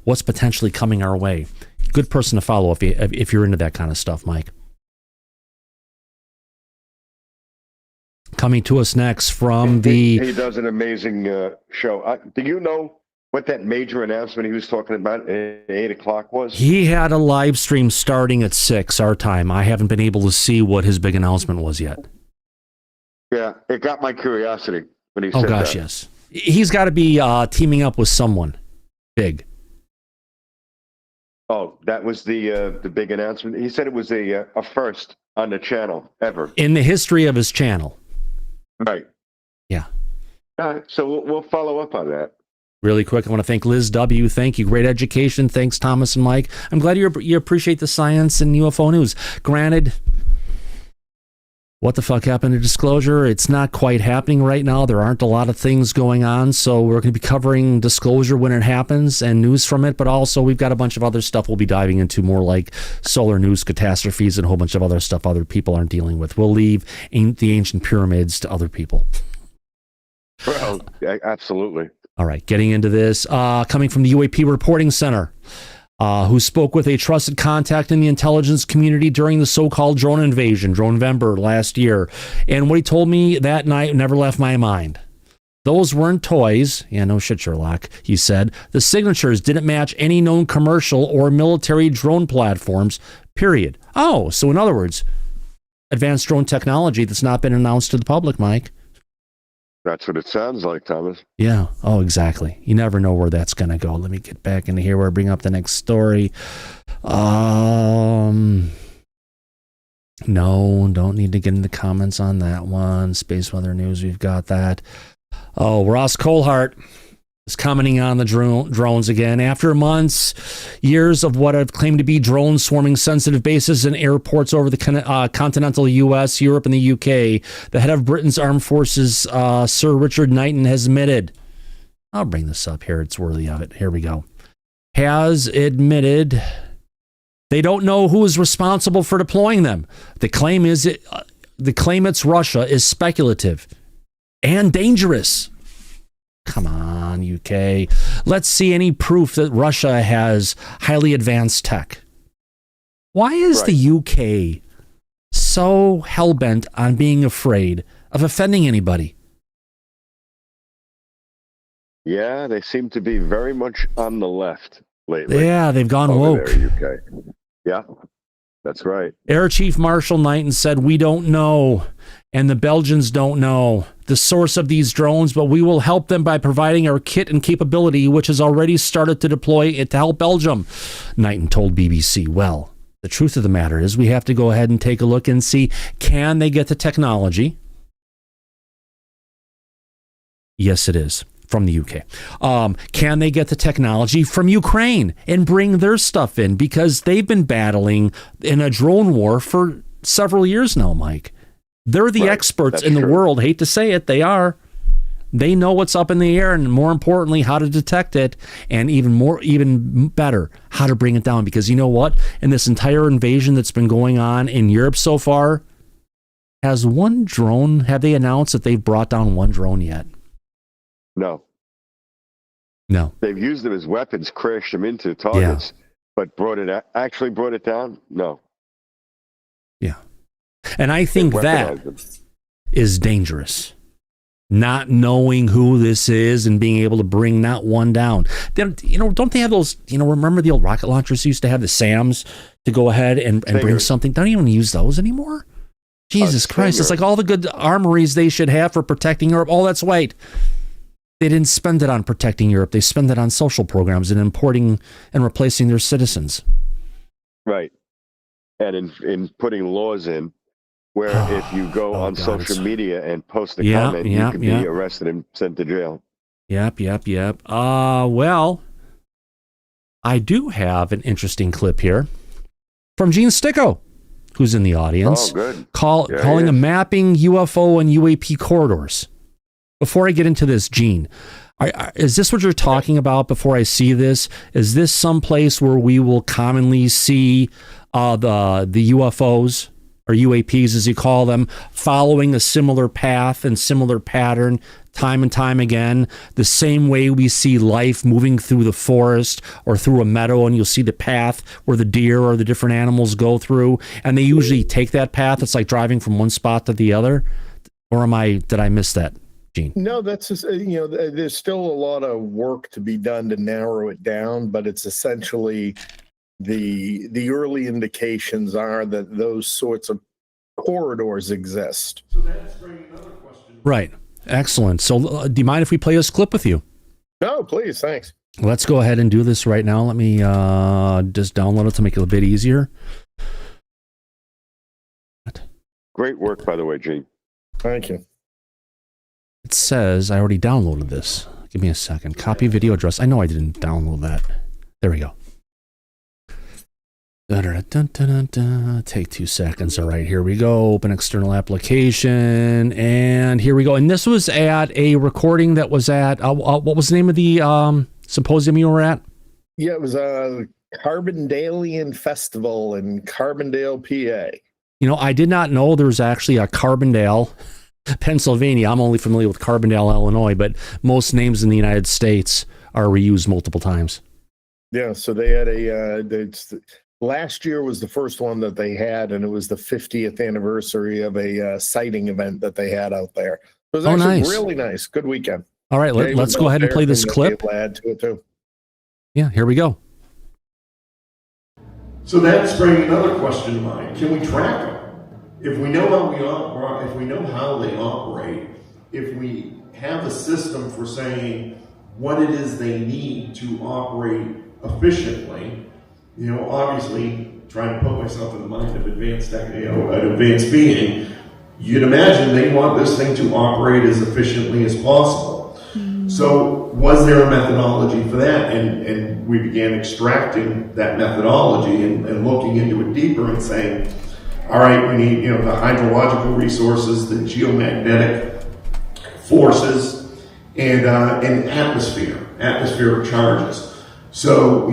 what's potentially coming our way. Good person to follow if you're into that kind of stuff, Mike. Coming to us next from He does an amazing show. Do you know what that major announcement he was talking about at 8 o'clock was? He had a live stream starting at 6 our time. I haven't been able to see what his big announcement was yet. Yeah, it got my curiosity when he said that. Oh, gosh, yes. He's got to be teaming up with someone big. Oh, that was the big announcement. He said it was a first on the channel ever. In the history of his channel. Right. Yeah. All right, so we'll follow up on that. Really quick, I want to thank Liz W. Thank you. Great education. Thanks, Thomas and Mike. I'm glad you appreciate the science and UFO news. Granted, what the fuck happened to Disclosure? It's not quite happening right now. There aren't a lot of things going on, so we're going to be covering Disclosure when it happens and news from it, but also we've got a bunch of other stuff we'll be diving into, more like solar news catastrophes and a whole bunch of other stuff other people aren't dealing with. We'll leave the ancient pyramids to other people. Well, absolutely. All right, getting into this. Coming from the UAP Reporting Center, who spoke with a trusted contact in the intelligence community during the so-called drone invasion, Dronevember last year. And what he told me that night never left my mind. Those weren't toys. Yeah, no shit, Sherlock, he said. The signatures didn't match any known commercial or military drone platforms, period. Oh, so in other words, advanced drone technology that's not been announced to the public, Mike. That's what it sounds like, Thomas. Yeah. Oh, exactly. You never know where that's going to go. Let me get back into here where I bring up the next story. No, don't need to get into comments on that one. Space Weather News, we've got that. Oh, Ross Colhart is commenting on the drones again. After months, years of what I've claimed to be drones swarming sensitive bases and airports over the continental U.S., Europe, and the U.K., the head of Britain's armed forces, Sir Richard Knighton, has admitted, I'll bring this up here, it's worthy of it. Here we go. Has admitted they don't know who is responsible for deploying them. The claim it's Russia is speculative and dangerous. Come on, UK. Let's see any proof that Russia has highly advanced tech. Why is the UK so hell-bent on being afraid of offending anybody? Yeah, they seem to be very much on the left lately. Yeah, they've gone over woke. there, UK. Yeah, that's right. Air Chief Marshal Knighton said, "We don't know, and the Belgians don't know the source of these drones, but we will help them by providing our kit and capability, which has already started to deploy it to help Belgium," Knighton told BBC. Well, the truth of the matter is we have to go ahead and take a look and see, can they get the technology? Yes, it is. From the UK. Can they get the technology from Ukraine and bring their stuff in? Because they've been battling in a drone war for several years now, Mike. They're the experts in the world. Hate to say it, they are. They know what's up in the air, and more importantly, how to detect it, and even better, how to bring it down. Because you know what? In this entire invasion that's been going on in Europe so far, have they announced that they've brought down one drone yet? No. They've used them as weapons, crashed them into targets, but actually brought it down? No. Yeah. And I think that is dangerous. Not knowing who this is and being able to bring not one down. Don't they have those, remember the old rocket launchers used to have the SAMs to go ahead and bring something? Don't even use those anymore? Jesus Christ. It's like all the good armories they should have for protecting Europe. Oh, that's right. They didn't spend it on protecting Europe. They spend it on social programs and importing and replacing their citizens. Right. And in putting laws in where if you go on social media and post a comment, you can be arrested and sent to jail. Yep. Well, I do have an interesting clip here from Gene Sticko, who's in the audience. Oh, good. Calling them mapping UFO and UAP corridors. Before I get into this, Gene, is this what you're talking about before I see this? Is this someplace where we will commonly see the UFOs or UAPs, as you call them, following a similar path and similar pattern time and time again, the same way we see life moving through the forest or through a meadow, and you'll see the path where the deer or the different animals go through, and they usually take that path? It's like driving from one spot to the other. Or did I miss that? No, that's just, there's still a lot of work to be done to narrow it down, but it's essentially the early indications are that those sorts of corridors exist. So that's bringing another question. Right. Excellent. So do you mind if we play this clip with you? No, please. Thanks. Let's go ahead and do this right now. Let me just download it to make it a bit easier. Great work, by the way, Gene. Thank you. It says I already downloaded this. Give me a second. Copy video address. I know I didn't download that. There we go. Take 2 seconds. All right, here we go. Open external application. And here we go. And this was at a recording that was at, what was the name of the symposium you were at? Yeah, it was a Carbondalian Festival in Carbondale, PA. I did not know there was actually a Carbondale, Pennsylvania. I'm only familiar with Carbondale, Illinois, but most names in the United States are reused multiple times. Yeah, so they had last year was the first one that they had, and it was the 50th anniversary of a sighting event that they had out there. It was actually really nice. Good weekend. All right, let's go ahead and play this clip. Add to it too. Yeah, here we go. So that's bringing another question to mind. Can we track them? If we know how if we know how they operate, if we have a system for saying what it is they need to operate efficiently, obviously trying to put myself in the mind of an advanced being, you'd imagine they want this thing to operate as efficiently as possible. So was there a methodology for that? And we began extracting that methodology and looking into it deeper and saying, all right, we need the hydrological resources, the geomagnetic forces, and atmospheric charges. So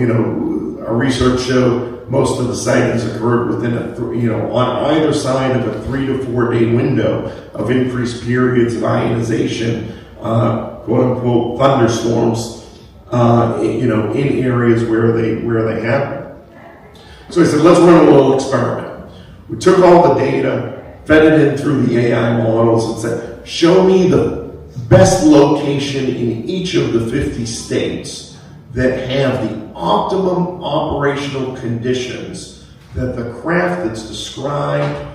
our research showed most of the sightings occurred within on either side of a 3 to 4 day window of increased periods of ionization, quote unquote thunderstorms, in areas where they happen. So I said, let's run a little experiment. We took all the data, fed it in through the AI models, and said, show me the best location in each of the 50 states that have the optimum operational conditions that the craft that's described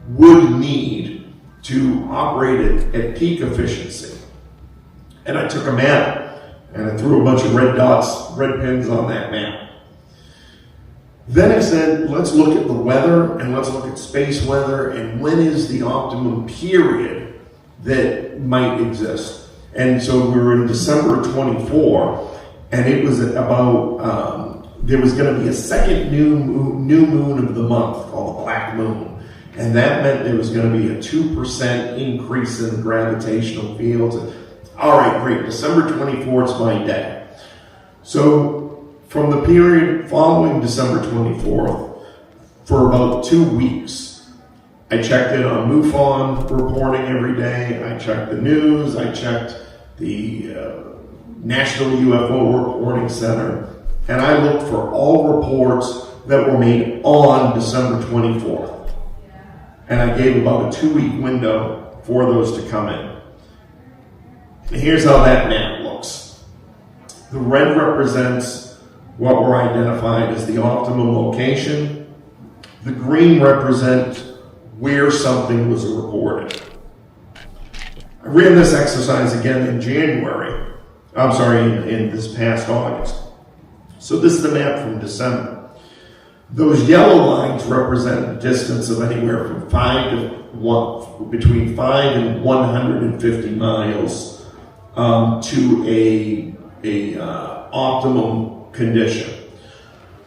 would need to operate at peak efficiency. And I took a map and I threw a bunch of red dots, red pins on that map. Then I said, let's look at the weather and let's look at space weather and when is the optimum period that might exist. And so we were in December 24, and it was about, there was going to be a second new moon of the month called the Black Moon. And that meant there was going to be a 2% increase in gravitational fields. All right, great. December 24th is my day. So from the period following December 24th, for about 2 weeks, I checked in on MUFON reporting every day. I checked the news. I checked the National UFO Reporting Center. And I looked for all reports that were made on December 24th. And I gave about a 2-week window for those to come in. And here's how that map looks. The red represents what were identified as the optimum location. The green represents where something was reported. I ran this exercise again in January. I'm sorry, in this past August. So this is the map from December. Those yellow lines represent a distance of anywhere from between 5 and 150 miles to a optimum condition.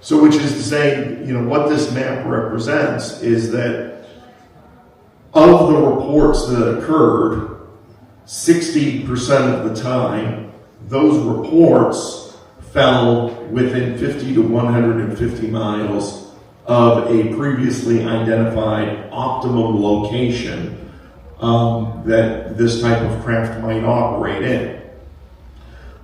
So, which is to say, what this map represents is that of the reports that occurred, 60% of the time, those reports fell within 50 to 150 miles of a previously identified optimum location that this type of craft might operate in.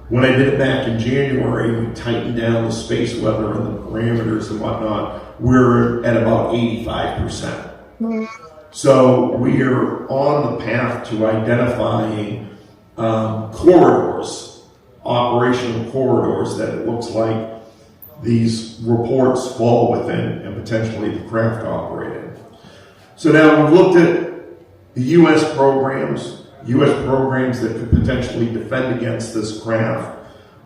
When I did it back in January, we tightened down the space weather and the parameters and whatnot. We're at about 85%. So we are on the path to identifying corridors, operational corridors that it looks like these reports fall within and potentially the craft operate in. So now we've looked at the U.S. programs that could potentially defend against this craft.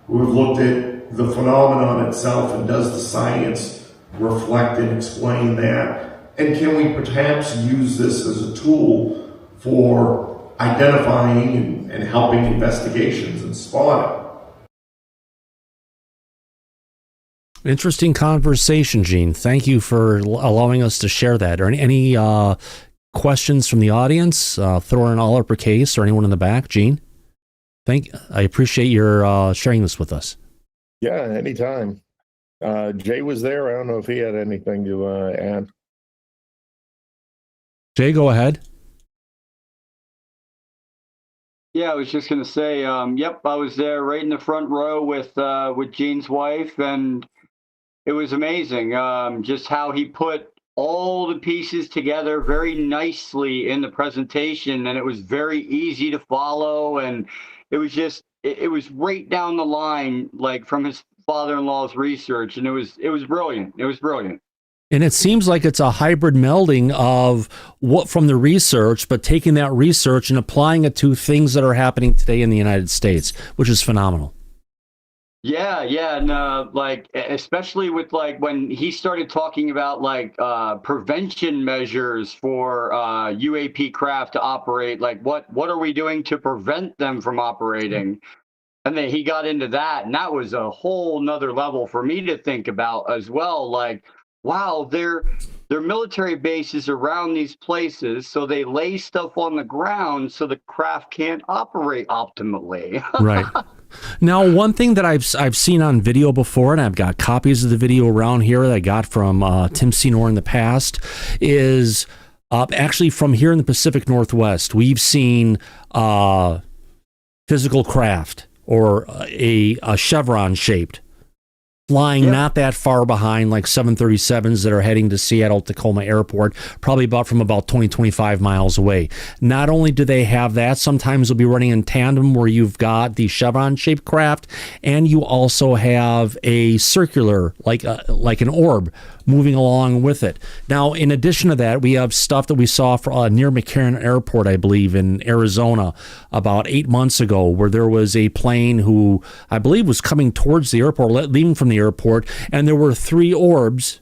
We've looked at the phenomenon itself and does the science reflect and explain that? And can we perhaps use this as a tool for identifying and helping investigations and spotting? Interesting conversation, Gene. Thank you for allowing us to share that. Are any questions from the audience? Throw in all uppercase or anyone in the back. Gene, I appreciate your sharing this with us. Yeah, anytime. Jay was there. I don't know if he had anything to add. Jay, go ahead. Yeah, I was just going to say, yep, I was there right in the front row with Gene's wife, and it was amazing just how he put all the pieces together very nicely in the presentation, and it was very easy to follow, and it was just, it was right down the line, like from his father-in-law's research, and it was brilliant. It was brilliant. And it seems like it's a hybrid melding of what from the research, but taking that research and applying it to things that are happening today in the United States, which is phenomenal. Yeah, and like especially with like when he started talking about like prevention measures for UAP craft to operate, like what are we doing to prevent them from operating? And then he got into that, and that was a whole nother level for me to think about as well. Like, wow, they're military bases around these places, so they lay stuff on the ground so the craft can't operate optimally. Right. Now, one thing that I've seen on video before, and I've got copies of the video around here that I got from Tim Senor in the past, is actually from here in the Pacific Northwest. We've seen physical craft or a chevron-shaped flying not that far behind, like 737s that are heading to Seattle Tacoma Airport, probably from about 20, 25 miles away. Not only do they have that, sometimes they'll be running in tandem where you've got the chevron-shaped craft, and you also have a circular, like an orb, moving along with it. Now, in addition to that, we have stuff that we saw near McCarran Airport, I believe, in Arizona about 8 months ago, where there was a plane who I believe was coming towards the airport, leaving from the airport, and there were 3 orbs,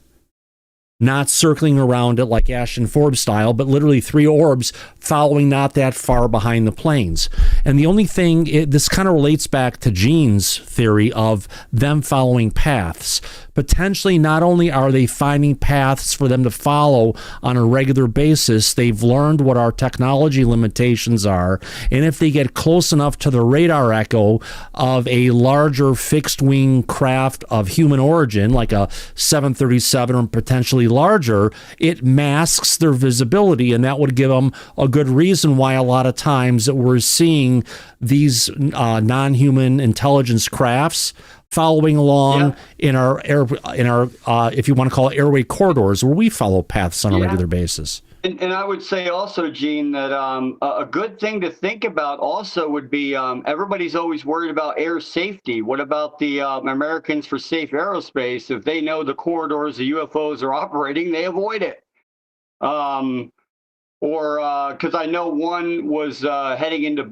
not circling around it like Ash and Forbes style, but literally 3 orbs following not that far behind the planes. And the only thing, this kind of relates back to Gene's theory of them following paths. Potentially, not only are they finding paths for them to follow on a regular basis, they've learned what our technology limitations are. And if they get close enough to the radar echo of a larger fixed-wing craft of human origin, like a 737 or potentially larger, it masks their visibility. And that would give them a good reason why a lot of times that we're seeing these non-human intelligence crafts following along in our if you want to call it airway corridors, where we follow paths on a regular basis. And I would say also, Gene, that a good thing to think about also would be everybody's always worried about air safety. What about the Americans for Safe Aerospace? If they know the corridors the UFOs are operating, they avoid it. Or because I know one was heading into,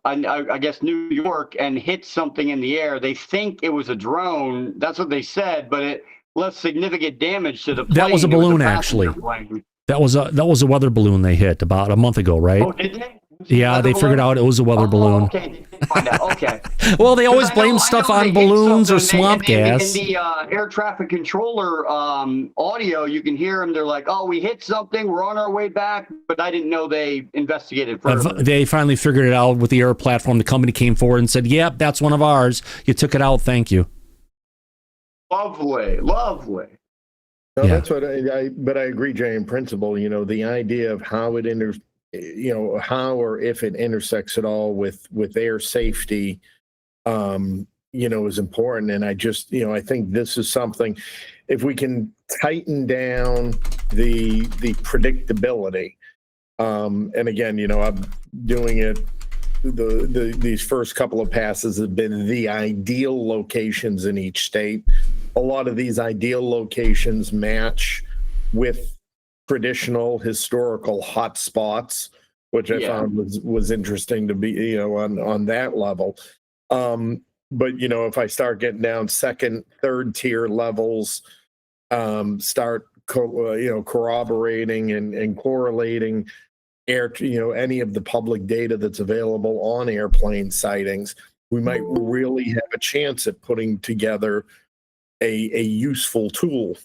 I guess, New York and hit something in the air. They think it was a drone. That's what they said, but it left significant damage to the plane. That was a balloon, actually. Plane. That was a weather balloon they hit about a month ago, right? Oh, did they? Yeah, they figured out it was a weather balloon. Okay. Find out. Okay. Well, they always blame stuff on balloons or swamp gas. In the air traffic controller audio, you can hear them. They're like, "Oh, we hit something. We're on our way back," but I didn't know they investigated further. They finally figured it out with the air platform. The company came forward and said, "Yep, that's one of ours. You took it out. Thank you." Lovely. No, that's what but I agree, Jay, in principle. You know, the idea of how it how or if it intersects at all with air safety, is important. And I just, I think this is something, if we can tighten down the predictability, and again, I'm doing it, these first couple of passes have been the ideal locations in each state. A lot of these ideal locations match with traditional historical hotspots, which I found was interesting to be, on that level. But if I start getting down second, third tier levels, start corroborating and correlating any of the public data that's available on airplane sightings, we might really have a chance at putting together a useful tool.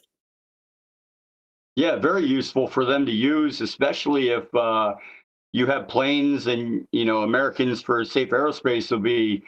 Yeah, very useful for them to use, especially if you have planes and, Americans for Safe Aerospace will be,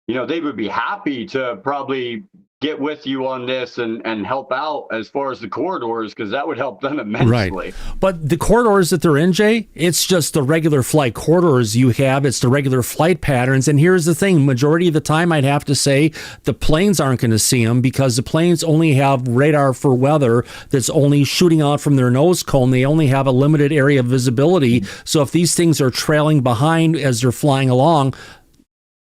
they would be happy to probably get with you on this and help out as far as the corridors, because that would help them immensely. Right. But the corridors that they're in, Jay, it's just the regular flight corridors you have. It's the regular flight patterns. And here's the thing. Majority of the time, I'd have to say the planes aren't going to see them, because the planes only have radar for weather that's only shooting out from their nose cone. They only have a limited area of visibility. So if these things are trailing behind as they're flying along,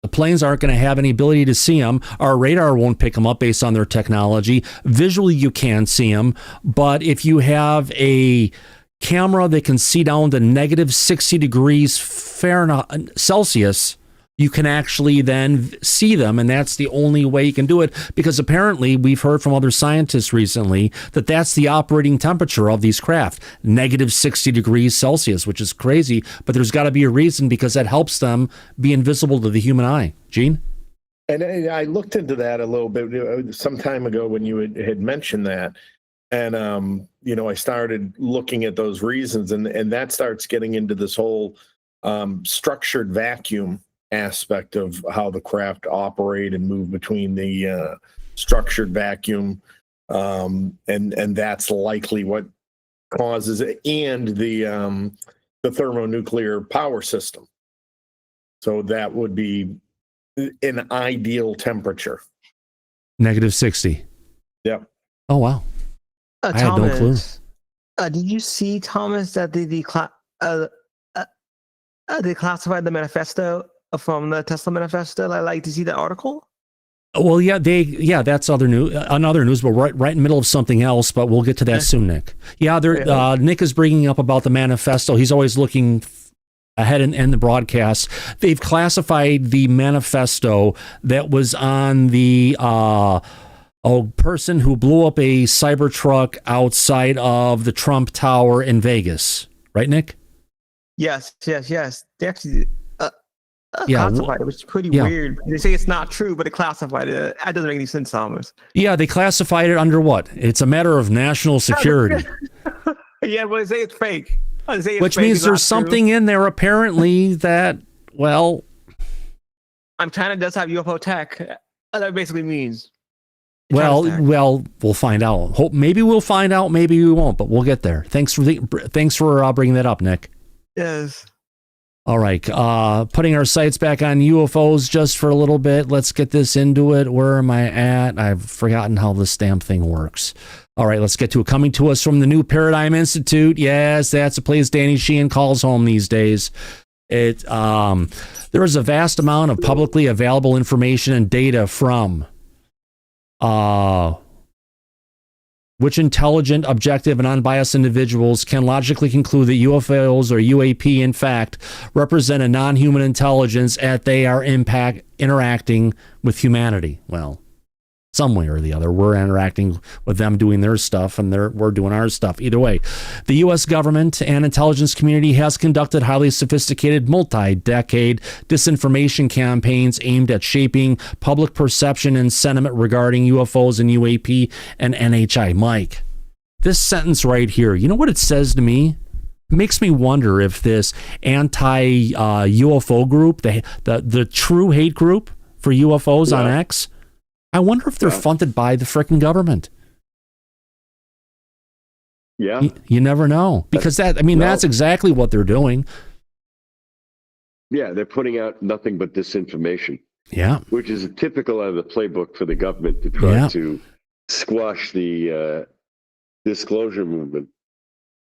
the planes aren't going to have any ability to see them. Our radar won't pick them up based on their technology. Visually, you can see them. But if you have a camera that can see down to negative 60 degrees Fahrenheit, Celsius, you can actually then see them. And that's the only way you can do it, because apparently we've heard from other scientists recently that that's the operating temperature of these craft, negative 60 degrees Celsius, which is crazy. But there's got to be a reason, because that helps them be invisible to the human eye. Gene? And I looked into that a little bit some time ago when you had mentioned that. And, I started looking at those reasons, and that starts getting into this whole structured vacuum aspect of how the craft operate and move between the structured vacuum, and that's likely what causes it, and the thermonuclear power system. So that would be an ideal temperature. Negative 60. Yeah. Oh, wow. I had no clue. Did you see, Thomas, that they classified the manifesto from the Tesla manifesto? I like to see the article. Well, yeah, that's other news. Another news, but right in the middle of something else. But we'll get to that soon, Nick. Yeah, Nick is bringing up about the manifesto. He's always looking ahead in the broadcast. They've classified the manifesto that was on the person who blew up a Cybertruck outside of the Trump Tower in Vegas. Right, Nick? Yes. They actually classified it, which is pretty weird. They say it's not true, but they classified it. That doesn't make any sense, Thomas. Yeah, they classified it under what? It's a matter of national security. Yeah, but they say it's fake. Which means there's something in there apparently that, well... China does have UFO tech. That basically means... Well, we'll find out. Maybe we'll find out, maybe we won't, but we'll get there. Thanks for bringing that up, Nick. Yes. All right, putting our sights back on UFOs just for a little bit. Let's get this into it. Where am I at? I've forgotten how this damn thing works. All right, let's get to it. Coming to us from the New Paradigm Institute. Yes, that's a place Danny Sheehan calls home these days. There is a vast amount of publicly available information and data from which intelligent, objective, and unbiased individuals can logically conclude that UFOs or UAP, in fact, represent a non-human intelligence as they are interacting with humanity. Well, some way or the other, we're interacting with them doing their stuff, and we're doing our stuff. Either way, the U.S. government and intelligence community has conducted highly sophisticated, multi-decade disinformation campaigns aimed at shaping public perception and sentiment regarding UFOs and UAP and NHI. Mike, this sentence right here, you know what it says to me? It makes me wonder if this anti-UFO group, the true hate group for UFOs on X, I wonder if they're funded by the frickin' government. Yeah. You never know. Because that's exactly what they're doing. Yeah, they're putting out nothing but disinformation. Yeah. Which is typical of the playbook for the government to try to squash the disclosure movement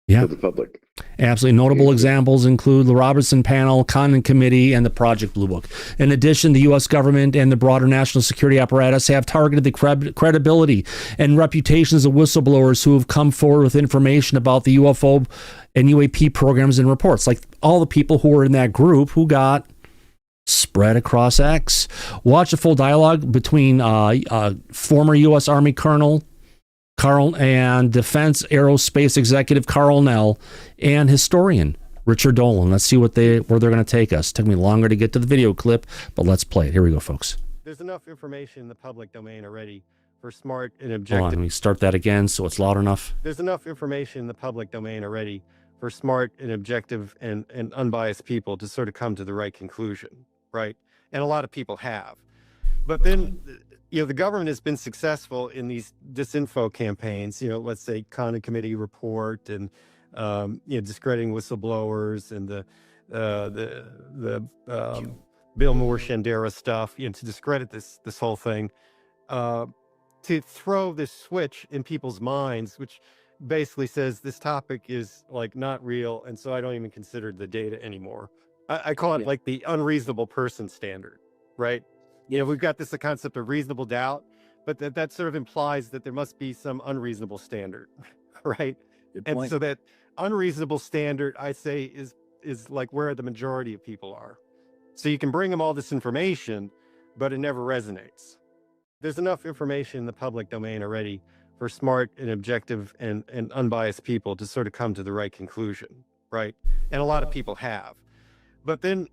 to the public. Absolutely. Notable examples include the Robertson Panel, Condon Committee, and the Project Blue Book. In addition, the U.S. government and the broader national security apparatus have targeted the credibility and reputations of whistleblowers who have come forward with information about the UFO and UAP programs and reports, like all the people who were in that group who got spread across X. Watch a full dialogue between former U.S. Army Colonel Carl and Defense Aerospace Executive Carl Nell and historian Richard Dolan. Let's see where they're going to take us. Took me longer to get to the video clip, but let's play it. Here we go, folks. There's enough information in the public domain already for smart and objective. Hold on, let me start that again so it's loud enough. There's enough information in the public domain already for smart and objective and unbiased people to sort of come to the right conclusion, right? And a lot of people have. But then, the government has been successful in these disinfo campaigns, let's say Condon Committee report and, discrediting whistleblowers and the Bill Moore Shandera stuff, to discredit this whole thing, to throw this switch in people's minds, which basically says this topic is like not real. And so I don't even consider the data anymore. I call it like the unreasonable person standard, right? We've got the concept of reasonable doubt, but that sort of implies that there must be some unreasonable standard, right? And so that unreasonable standard, I say, is like where the majority of people are. So you can bring them all this information, but it never resonates. There's enough information in the public domain already for smart and objective and unbiased people to sort of come to the right conclusion, right? And a lot of people have. But then,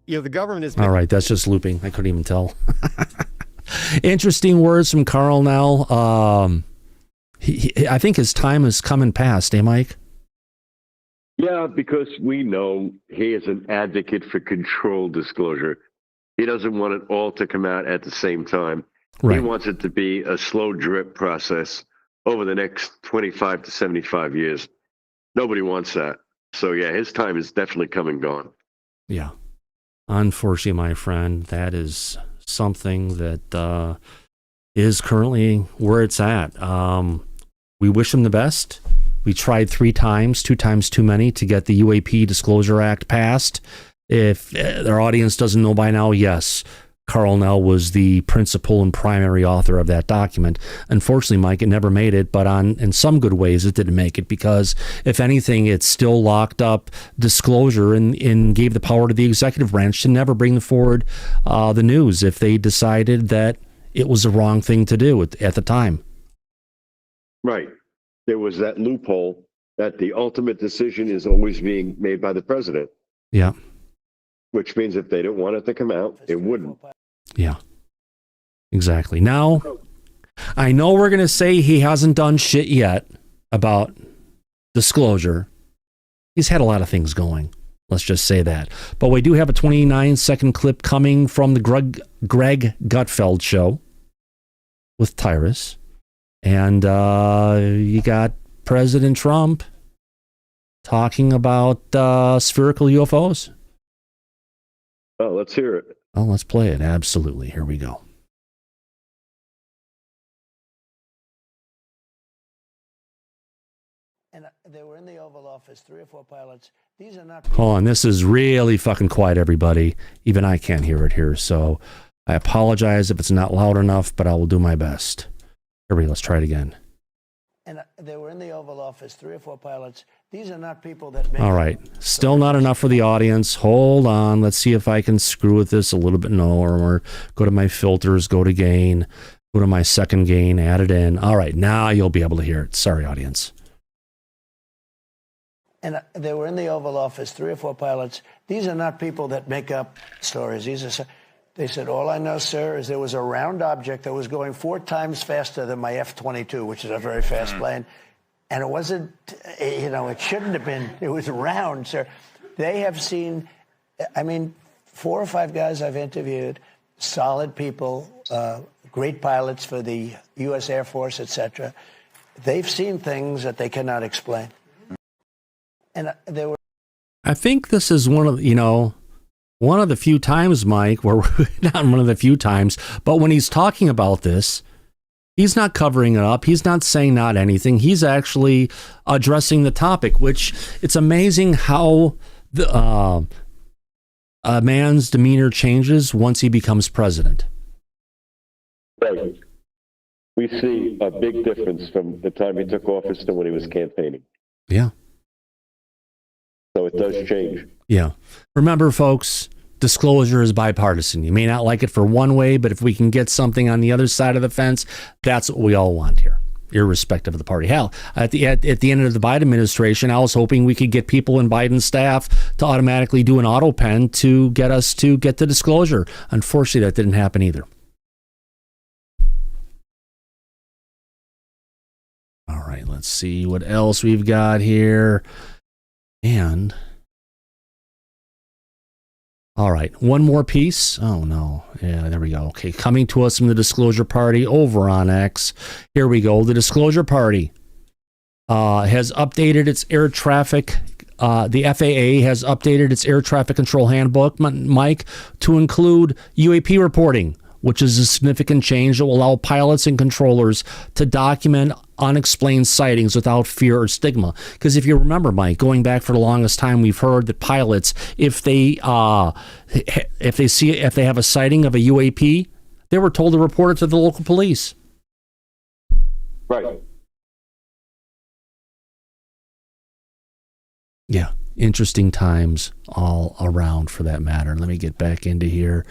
the government is... All right, that's just looping. I couldn't even tell. Interesting words from Carl Nell. I think his time has come and passed, eh, Mike? Yeah, because we know he is an advocate for controlled disclosure. He doesn't want it all to come out at the same time. Right. He wants it to be a slow drip process over the next 25 to 75 years. Nobody wants that. So, yeah, his time is definitely come and gone. Yeah. Unfortunately, my friend, that is something that is currently where it's at. We wish them the best. We tried 3 times, 2 times too many, to get the UAP Disclosure Act passed. If their audience doesn't know by now, yes, Carl Nell was the principal and primary author of that document. Unfortunately, Mike, it never made it, but in some good ways it didn't make it, because if anything, it still locked up disclosure and gave the power to the executive branch to never bring forward the news if they decided that it was the wrong thing to do at the time. Right. There was that loophole that the ultimate decision is always being made by the president. Yeah. Which means if they didn't want it to come out, it wouldn't. Yeah, exactly. Now, I know we're going to say he hasn't done shit yet about disclosure. He's had a lot of things going. Let's just say that. But we do have a 29-second clip coming from the Greg Gutfeld show with Tyrus. And you got President Trump talking about spherical UFOs. Oh, let's hear it. Oh, let's play it. Absolutely. Here we go. And they were in the Oval Office, 3 or 4 pilots. These are not. Hold on. This is really fucking quiet, everybody. Even I can't hear it here. So I apologize if it's not loud enough, but I will do my best. Here we go. Let's try it again. And they were in the Oval Office, 3 or 4 pilots. These are not people that make. All right. Still not enough for the audience. Hold on. Let's see if I can screw with this a little bit more. Or go to my filters, go to gain, go to my second gain, add it in. All right. Now you'll be able to hear it. Sorry, audience. And they were in the Oval Office, 3 or 4 pilots. These are not people that make up stories. These are. They said, all I know, sir, is there was a round object that was going 4 times faster than my F-22, which is a very fast plane. And it wasn't, it shouldn't have been. It was round, sir. They have seen, 4 or 5 guys I've interviewed, solid people, great pilots for the U.S. Air Force, etc. They've seen things that they cannot explain. And they were. I think this is one of the few times, Mike, where not one of the few times, but when he's talking about this, he's not covering it up. He's not saying not anything. He's actually addressing the topic, which it's amazing how a man's demeanor changes once he becomes president. Right. We see a big difference from the time he took office to when he was campaigning. Yeah. So it does change. Yeah. Remember, folks, disclosure is bipartisan. You may not like it for one way, but if we can get something on the other side of the fence, that's what we all want here, irrespective of the party. Hell, at the end of the Biden administration, I was hoping we could get people in Biden's staff to automatically do an auto pen to get us to get the disclosure. Unfortunately, that didn't happen either. All right, let's see what else we've got here. And all right, one more piece. Oh no, yeah, there we go. Okay, coming to us from the Disclosure Party over on X. Here we go. The Disclosure Party has updated its air traffic. The FAA has updated its air traffic control handbook, Mike, to include UAP reporting, which is a significant change that will allow pilots and controllers to document unexplained sightings without fear or stigma. Because if you remember, Mike, going back for the longest time, we've heard that pilots, if they have a sighting of a UAP, they were told to report it to the local police. Right. Yeah, interesting times all around for that matter. Let me get back into here.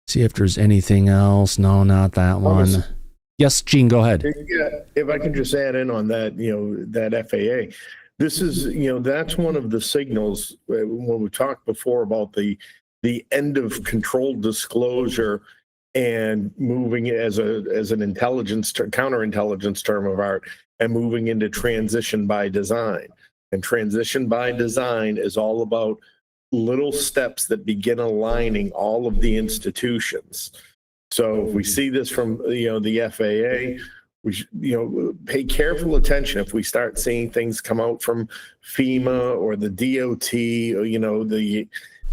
See if there's anything else. No, not that one. Yes, Gene, go ahead. Yeah, if I could just add in on that, that FAA. This is, that's one of the signals when we talked before about the end of controlled disclosure and moving as an intelligence counterintelligence term of art and moving into transition by design. And transition by design is all about little steps that begin aligning all of the institutions. So if we see this from the FAA, we should, pay careful attention if we start seeing things come out from FEMA or the DOT or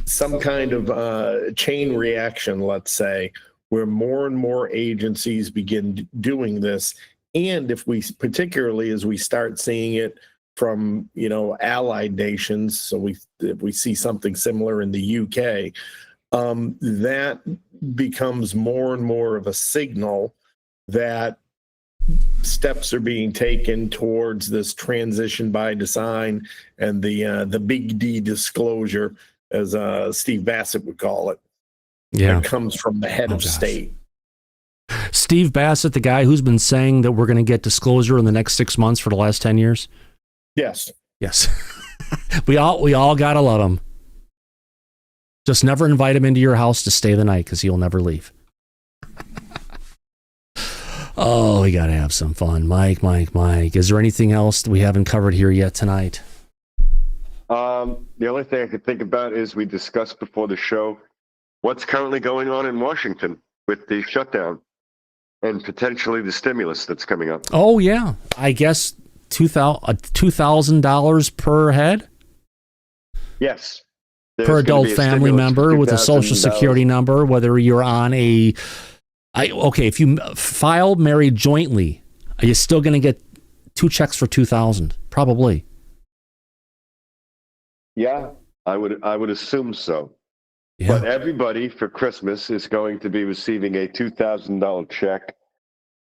some kind of chain reaction, let's say, where more and more agencies begin doing this. And if we, particularly as we start seeing it from, allied nations, so if we see something similar in the UK, that becomes more and more of a signal that steps are being taken towards this transition by design and the big D disclosure, as Steve Bassett would call it. Yeah. That comes from the head of state. Steve Bassett, the guy who's been saying that we're going to get disclosure in the next 6 months for the last 10 years. Yes. we all got to love him. Just never invite him into your house to stay the night because he'll never leave. Oh, we got to have some fun. Mike. Is there anything else that we haven't covered here yet tonight? The only thing I could think about is we discussed before the show what's currently going on in Washington with the shutdown and potentially the stimulus that's coming up. Oh, yeah. I guess $2,000 per head? Yes. Per adult family member with a social security number, whether you're on if you file married jointly, are you still going to get 2 checks for $2,000? Probably. Yeah, I would assume so. Yeah. But everybody for Christmas is going to be receiving a $2,000 check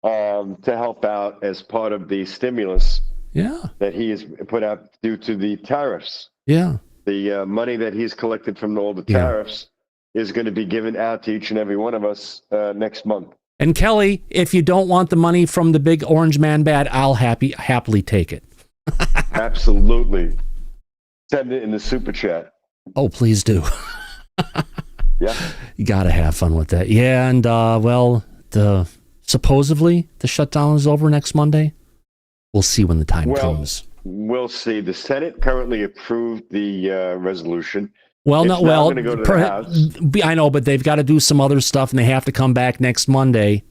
to help out as part of the stimulus that he has put out due to the tariffs. Yeah. The money that he's collected from all the tariffs is going to be given out to each and every one of us next month. And Kelly, if you don't want the money from the big orange man bad, I'll happily take it. Absolutely. Send it in the super chat. Oh, please do. Yeah. You got to have fun with that. Yeah, and supposedly the shutdown is over next Monday. We'll see when the time comes. We'll see. The Senate currently approved the resolution. Well, it's going to go to the House. I know, but they've got to do some other stuff, and they have to come back next Monday.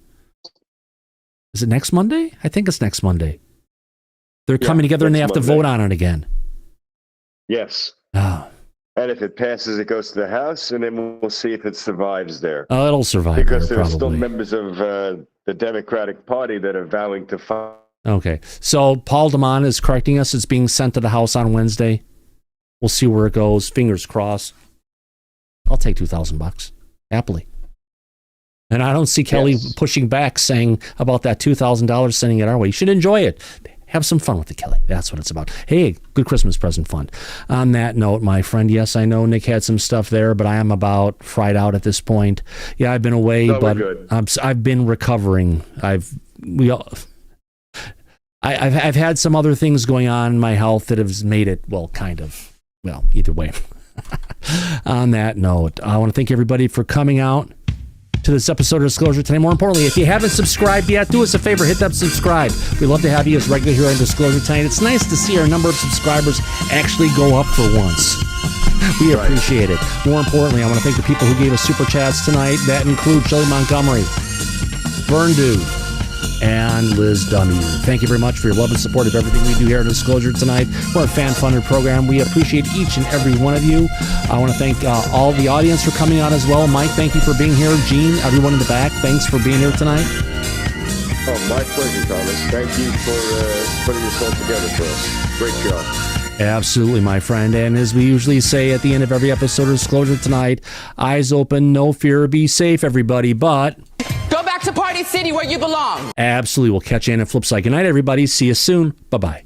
Is it next Monday? I think it's next Monday. They're coming together, and they have to vote on it again. Yes. Oh. And if it passes, it goes to the House, and then we'll see if it survives there. Oh, it'll survive because there, there are still probably. members of the Democratic Party that are vowing to fight. Okay, so Paul DeMont is correcting us. It's being sent to the House on Wednesday. We'll see where it goes. Fingers crossed. I'll take $2,000 happily. And I don't see Kelly pushing back, saying about that $2,000, sending it our way. You should enjoy it. Have some fun with it, Kelly. That's what it's about. Hey, good Christmas present fun. On that note, my friend, yes, I know Nick had some stuff there, but I am about fried out at this point. Yeah, I've been away, but I've been recovering. I've had some other things going on in my health that have made it, either way. On that note, I want to thank everybody for coming out to this episode of Disclosure today. More importantly, if you haven't subscribed yet, do us a favor, hit that subscribe. We'd love to have you as regular here on Disclosure tonight. It's nice to see our number of subscribers actually go up for once. We appreciate it. More importantly, I want to thank the people who gave us super chats tonight. That includes Shelley Montgomery, Vern Dude, and Liz W. Thank you very much for your love and support of everything we do here at Disclosure tonight. We're a fan-funded program. We appreciate each and every one of you. I want to thank all the audience for coming on as well. Mike, thank you for being here. Gene, everyone in the back, thanks for being here tonight. Oh, my pleasure, Thomas. Thank you for putting this all together for us. Great job. Absolutely, my friend. And as we usually say at the end of every episode of Disclosure tonight, eyes open, no fear, be safe, everybody, but go back to Party City where you belong. Absolutely. We'll catch you in a flip side. Good night, everybody. See you soon. Bye-bye.